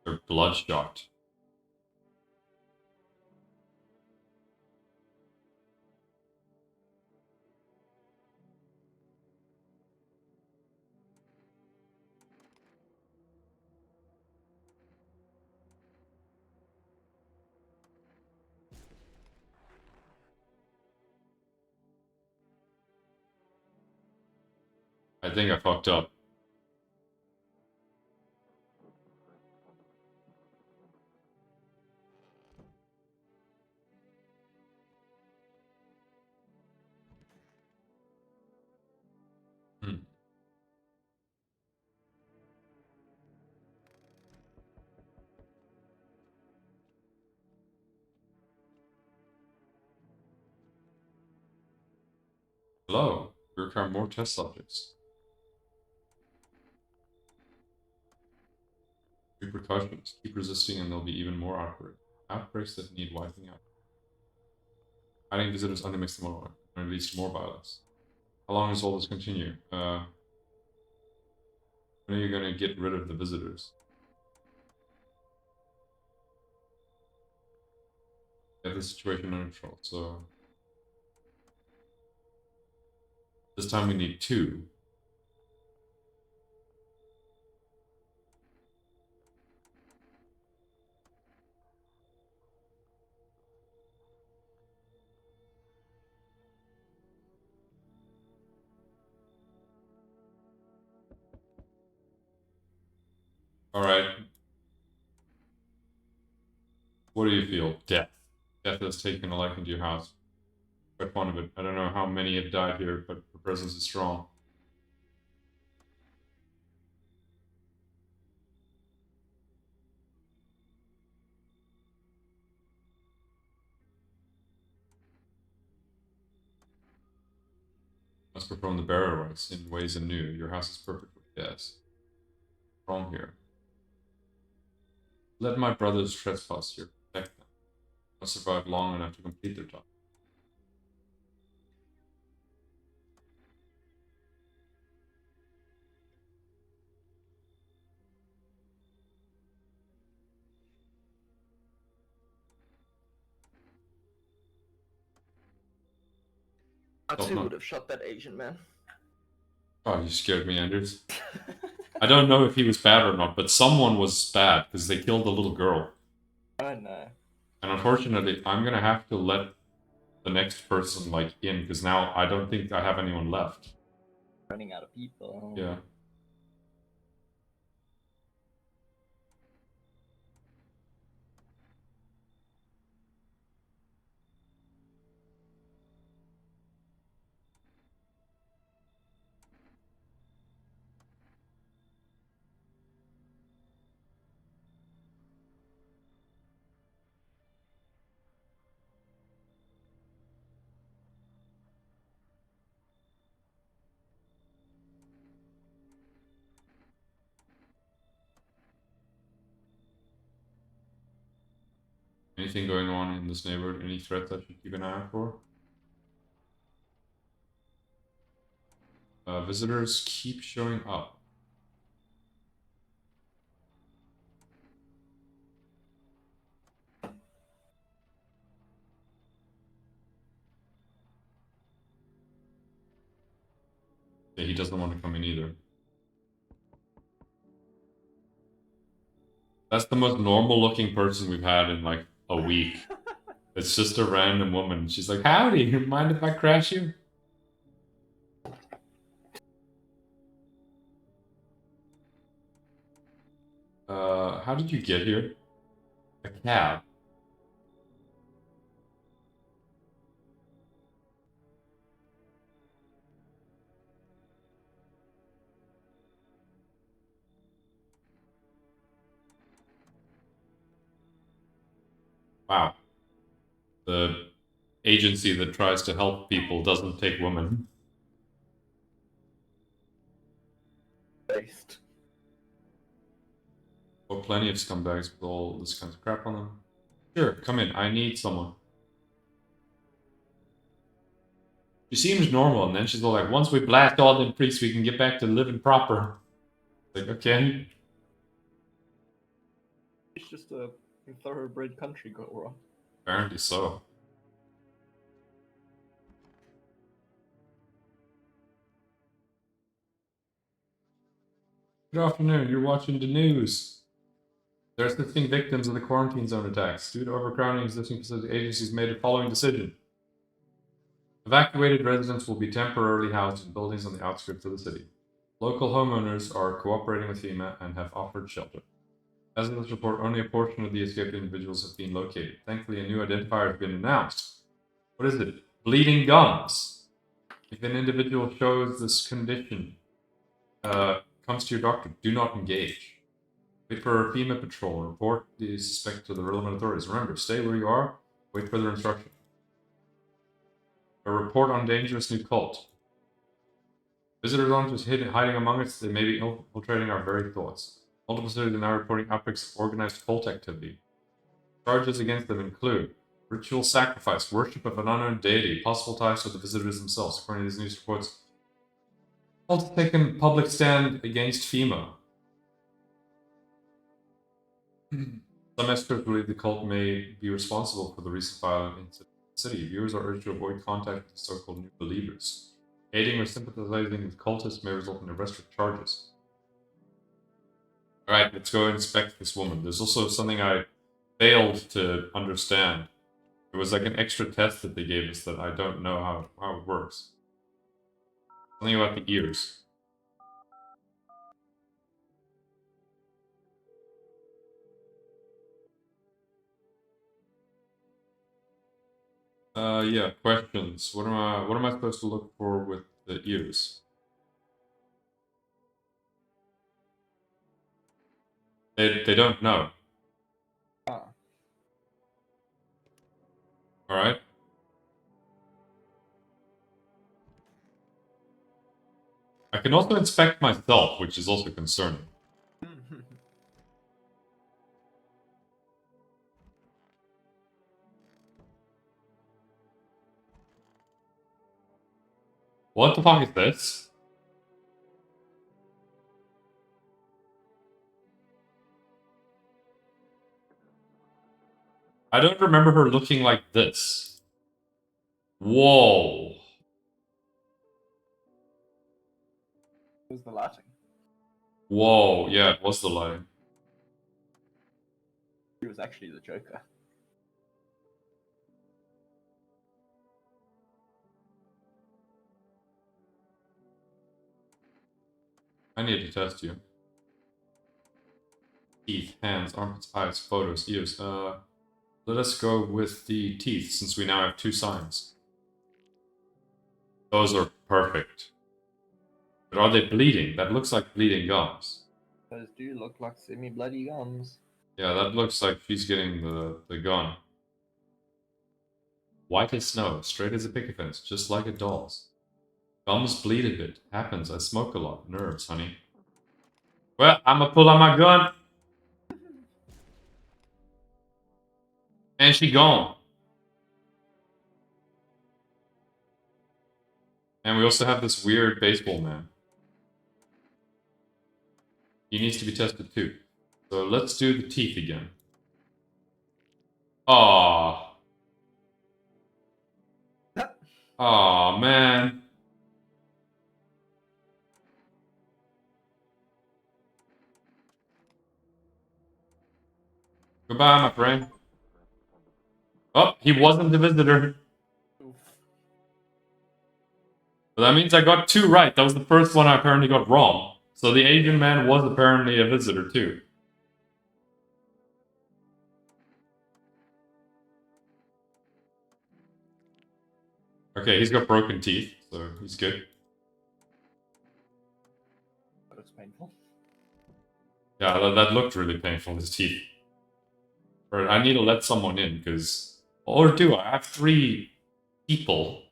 They're bloodshot. I think I fucked up. Hmm. Hello. We require more test subjects. Repercussions. Keep resisting and there'll be even more outbreaks. Outbreaks that need wiping out. Hiding visitors only makes them more, or at least more violence. How long does all this continue? When are you gonna get rid of the visitors? Get the situation under control, so... This time we need 2. Alright. What do you feel? Death. Death has taken a liking to your house. Quite fond of it. I don't know how many have died here, but her presence is strong. Must perform the burial rites in ways anew. Your house is perfect with gas. Wrong here. Let my brothers trespass here. Protect them. Must survive long enough to complete their task. I Don't too know. would have shot that Asian man. Oh, you scared me, Anders. I don't know if he was bad or not, but someone was bad because they killed the little girl. I know. And unfortunately, I'm gonna have to let the next person like in because now I don't think I have anyone left. Running out of people. Yeah. Anything going on in this neighborhood? Any threats I should keep an eye out for? Visitors keep showing up. Yeah, he doesn't want to come in either. That's the most normal looking person we've had in like a week. It's just a random woman. She's like, howdy, mind if I crash you? How did you get here? A cab. Wow. The agency that tries to help people doesn't take women. Based. Well, plenty of scumbags with all this kind of crap on them. Sure, come in. I need someone. She seems normal, and then she's all like, once we blast all them priests, we can get back to living proper. Like, okay. She's just a thoroughbred country girl. Apparently so. Good afternoon, you're watching the news. There are assisting victims of the quarantine zone attacks. Due to overcrowding, existing facility agencies made the following decision. Evacuated residents will be temporarily housed in buildings on the outskirts of the city. Local homeowners are cooperating with FEMA and have offered shelter. As of this report, only a portion of the escaped individuals have been located. Thankfully, a new identifier has been announced. What is it? Bleeding gums. If an individual shows this condition, comes to your doctor, do not engage. Wait for a FEMA patrol and report the suspect to the relevant authorities. Remember, stay where you are, wait further instruction. A report on dangerous new cult. Visitors aren't just hiding among us, they may be infiltrating our very thoughts. Multiple cities are now reporting outbreaks of organized cult activity. Charges against them include ritual sacrifice, worship of an unknown deity, possible ties to the visitors themselves. According to these news reports, cult has taken public stand against FEMA. Some experts believe the cult may be responsible for the recent violent incident in the city. Viewers are urged to avoid contact with the so-called new believers. Aiding or sympathizing with cultists may result in arrest or charges. Alright, let's go inspect this woman. There's also something I failed to understand. It was like an extra test that they gave us that I don't know how it works. Something about the ears. Yeah, questions. What am I supposed to look for with the ears? They don't know. Ah. Alright. I can also inspect myself, which is also concerning. What the fuck is this? I don't remember her looking like this. Whoa. It was the lighting. Whoa, yeah, it was the lighting. He was actually the Joker. I need to test you. Teeth, hands, armpits, eyes, photos, ears. Let us go with the teeth, since we now have 2 signs. Those are perfect. But are they bleeding? That looks like bleeding gums. Those do look like semi-bloody gums. Yeah, that looks like she's getting the gun. White as snow, straight as a picket fence, just like a doll's. Gums bleed a bit. Happens, I smoke a lot. Nerves, honey. Well, I'ma pull out my gun. And she gone. And we also have this weird baseball man. He needs to be tested too. So let's do the teeth again. Aww. Aw, man. Goodbye, my friend. Oh, he wasn't the visitor. Oof. But that means I got 2 right. That was the first one I apparently got wrong. So the Asian man was apparently a visitor too. Okay, he's got broken teeth, so he's good. That looks painful. Yeah, that looked really painful, his teeth. Right, I need to let someone in, because... Or do I? I have 3 people.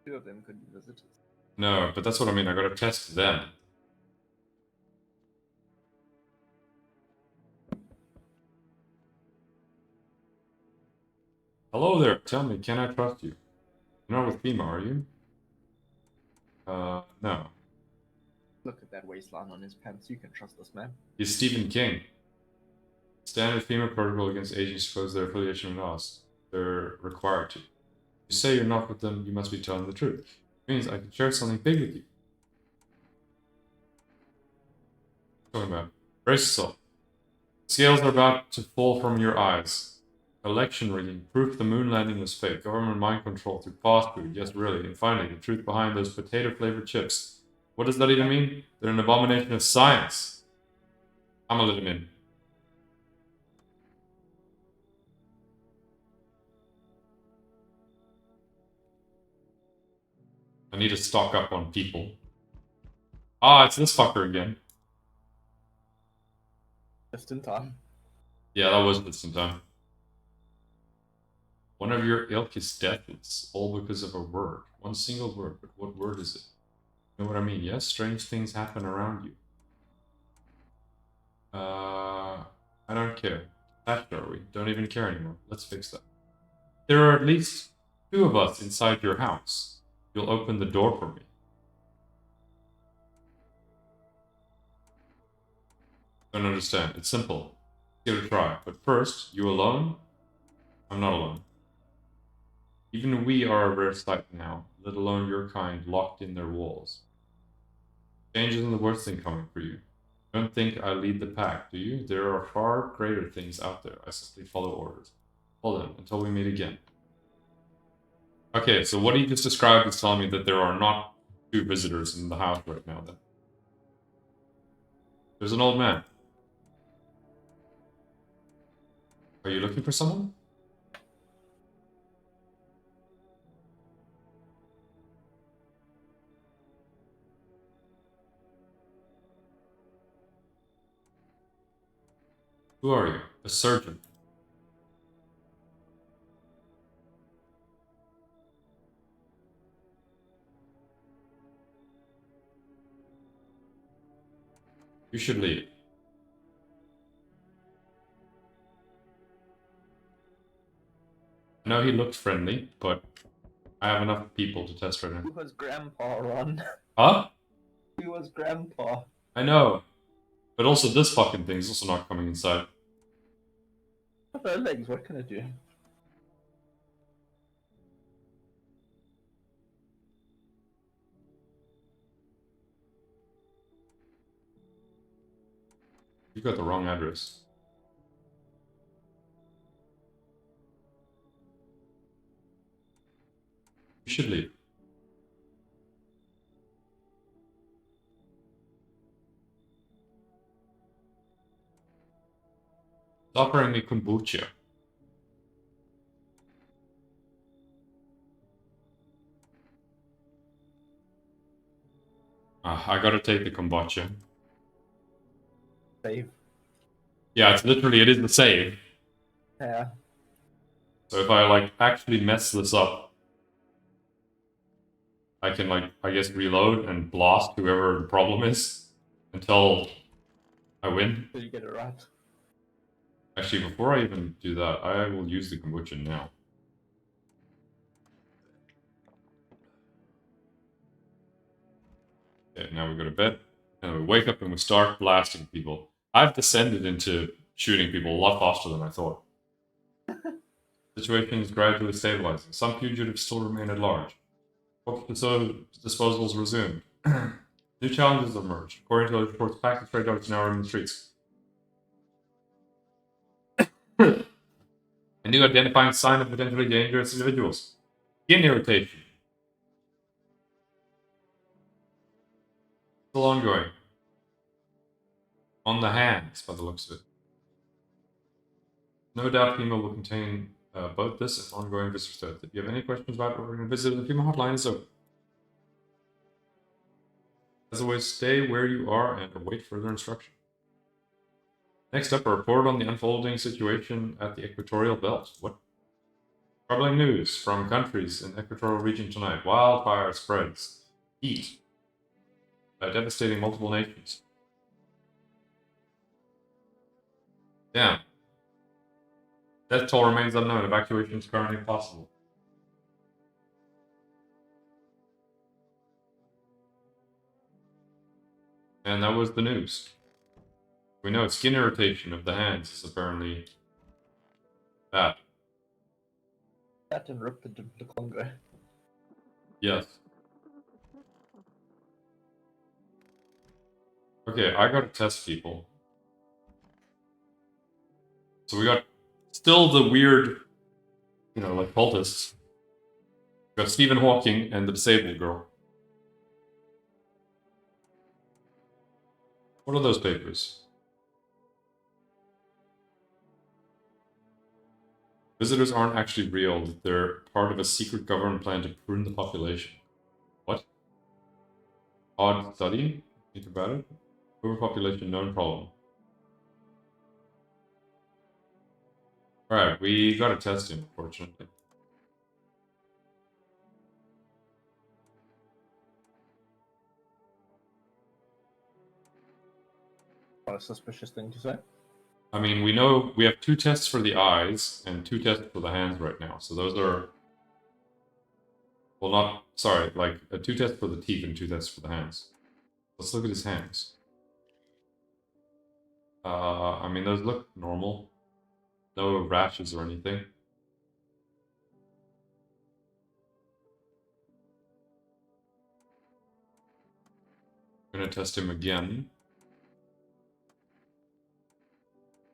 2 of them could be visitors. No, but that's what I mean. I gotta test them. Hello there. Tell me, can I trust you? You're not with FEMA, are you? No. Look at that waistline on his pants. You can trust this man. He's Stephen King. Standard FEMA protocol against agents who expose their affiliation with us. They're required to. If you say you're not with them, you must be telling the truth. It means I can share something big with you. What are you talking about? Brace yourself. Scales are about to fall from your eyes. Election rigging, proof the moon landing was fake, government mind control through fast food, yes really, and finally, the truth behind those potato-flavored chips. What does that even mean? They're an abomination of science. I'm gonna let him in. I need to stock up on people. Ah, it's this fucker again. Just in time. Yeah, that was just in time. One of your ilk is deathless, all because of a word. One single word, but what word is it? You know what I mean? Yes, strange things happen around you. I don't care. Attached are we? Don't even care anymore. Let's fix that. There are at least 2 of us inside your house. You'll open the door for me. Don't understand. It's simple. Give it a try. But first, you alone? I'm not alone. Even we are a rare sight now, let alone your kind locked in their walls. Change isn't the worst thing coming for you. Don't think I lead the pack, do you? There are far greater things out there. I simply follow orders. Hold on, until we meet again. Okay, so what he just described is telling me that there are not 2 visitors in the house right now, then. There's an old man. Are you looking for someone? Who are you? A surgeon. You should leave. I know he looked friendly, but I have enough people to test right now. Who was Grandpa, Ron? Huh? Who was Grandpa? I know. But also this fucking thing's also not coming inside. What are legs? What can it do? You got the wrong address. You should leave. It's offering me kombucha. I gotta take the kombucha. Save. Yeah, it's literally, it is the save. Yeah. So if I, like, actually mess this up, I can, like, I guess reload and blast whoever the problem is until I win. Did you get it right? Actually, before I even do that, I will use the kombucha now. Okay, now we go to bed, and we wake up and we start blasting people. I've descended into shooting people a lot faster than I thought. Situation is gradually stabilizing. Some fugitives still remain at large. Corpse disposals resumed. New challenges emerge. According to reports, packs of stray dogs now are in the streets. A new identifying sign of potentially dangerous individuals. Skin irritation. Still ongoing. On the hands, by the looks of it. No doubt female will contain both this and ongoing visitor threat. If you have any questions about ordering a visit, the female hotline is open. As always, stay where you are and await further instruction. Next up, a report on the unfolding situation at the equatorial belt. What? Troubling news from countries in the equatorial region tonight. Wildfire spreads. Heat. Devastating multiple nations. Damn. Death toll remains unknown. Evacuation is currently possible. And that was the news. We know skin irritation of the hands is apparently bad. That erupted the Congo. Yes. Okay, I gotta test people. So we got still the weird, like cultists. We got Stephen Hawking and the disabled girl. What are those papers? Visitors aren't actually real. They're part of a secret government plan to prune the population. What? Odd study? Think about it. Overpopulation, known problem. Alright, we gotta test him, unfortunately. What a suspicious thing to say. I mean, we know we have 2 tests for the eyes and 2 tests for the hands right now. So those are... Well, not... Sorry, like 2 tests for the teeth and 2 tests for the hands. Let's look at his hands. I mean, those look normal. No rashes or anything. I'm gonna test him again.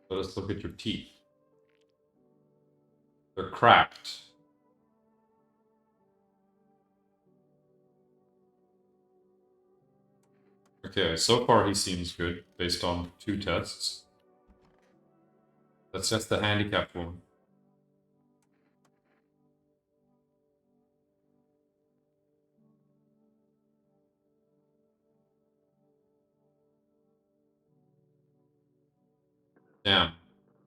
Let us look at your teeth. They're cracked. Okay, so far he seems good, based on 2 tests. Let's test the handicapped one. Damn.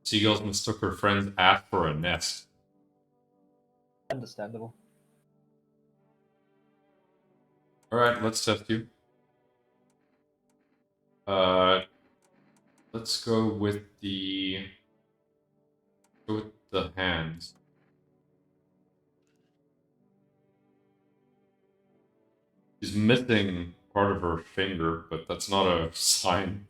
Seagulls mistook her friend's ass for a nest. Understandable. Alright, let's test you. Let's go with the... Go with the hands. She's missing part of her finger, but that's not a sign.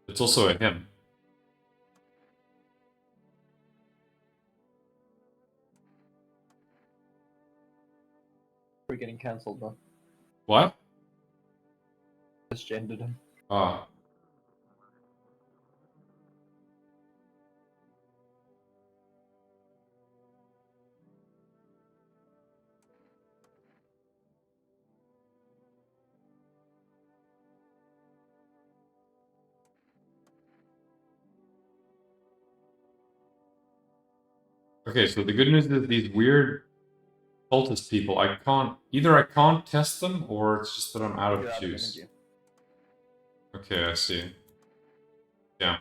It's also a him. We're getting cancelled though. What? Misgendered him. Ah. Okay, so the good news is these weird cultist people, I can't test them, or it's just that I'm out of juice. Okay, I see. Yeah.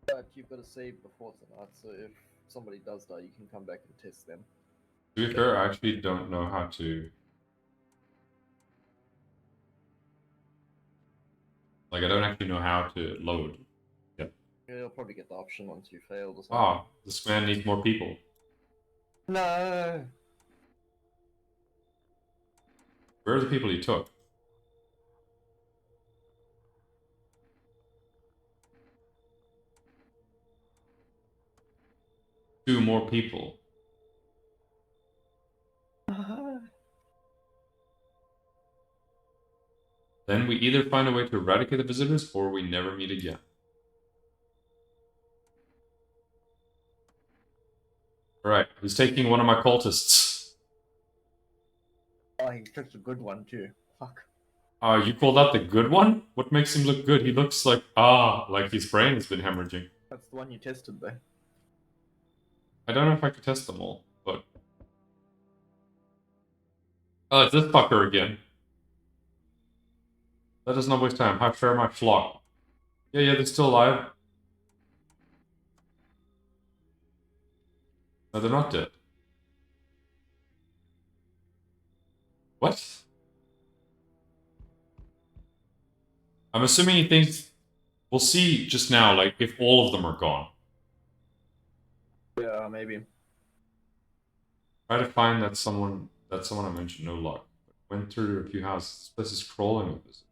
But you've got to save before tonight, so if somebody does die, you can come back and test them. To be fair, I actually don't know how to... Like, I don't actually know how to load. Yep. Yeah, you'll probably get the option once you failed or something. Ah, this man needs more people. No! Where are the people he took? 2 more people. Then we either find a way to eradicate the visitors or we never meet again. Alright, who's taking one of my cultists? Oh, he took a good one too. Fuck. You called out the good one? What makes him look good? He looks like, like his brain has been hemorrhaging. That's the one you tested though. I don't know if I could test them all, but... Oh, it's this fucker again. Let us not waste time. How fare my flock? Yeah, they're still alive. No, they're not dead. What? I'm assuming he thinks... We'll see just now, like, if all of them are gone. Yeah, maybe. Try to find that someone I mentioned, no luck. Went through a few houses. This place is crawling with this.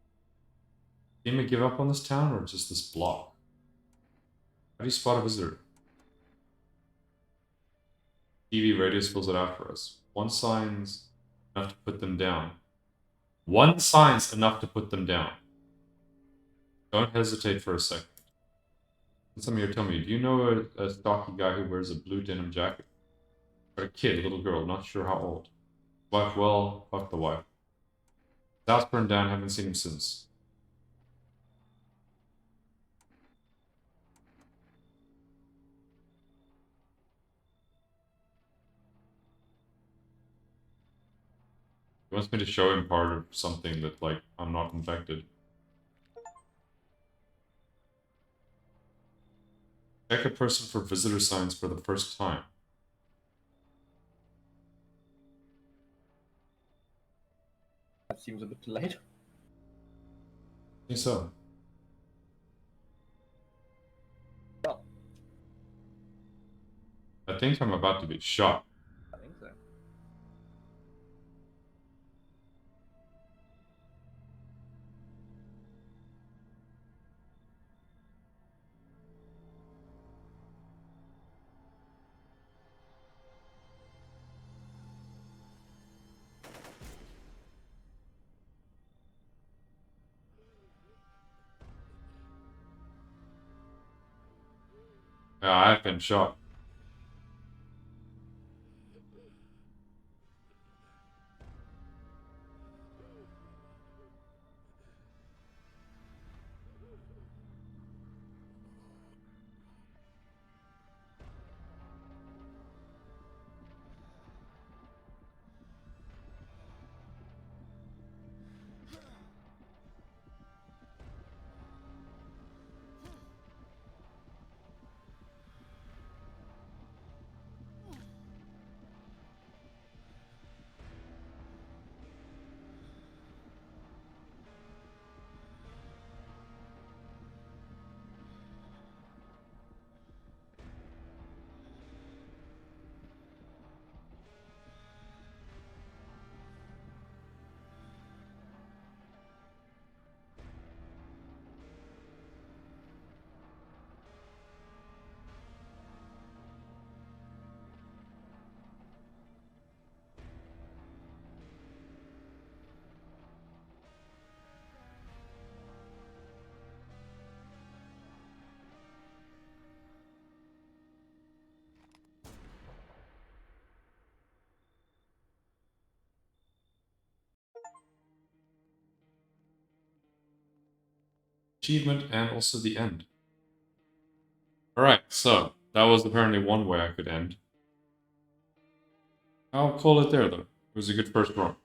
Didn't we give up on this town or just this block? How do you spot a visitor? TV radio spills it out for us. 1 sign's enough to put them down. 1 sign's enough to put them down. Don't hesitate for a second. Some of you tell me, do you know a stocky guy who wears a blue denim jacket? Got a kid, a little girl, not sure how old. Wife, well, fuck the wife. His house burned down, haven't seen him since. He wants me to show him part of something that, like, I'm not infected. Check a person for visitor signs for the first time. That seems a bit late. I think so. Well, I think I'm about to be shot. I think so. Yeah, I've been shot. Achievement and also the end. Alright, so that was apparently one way I could end. I'll call it there though. It was a good first run.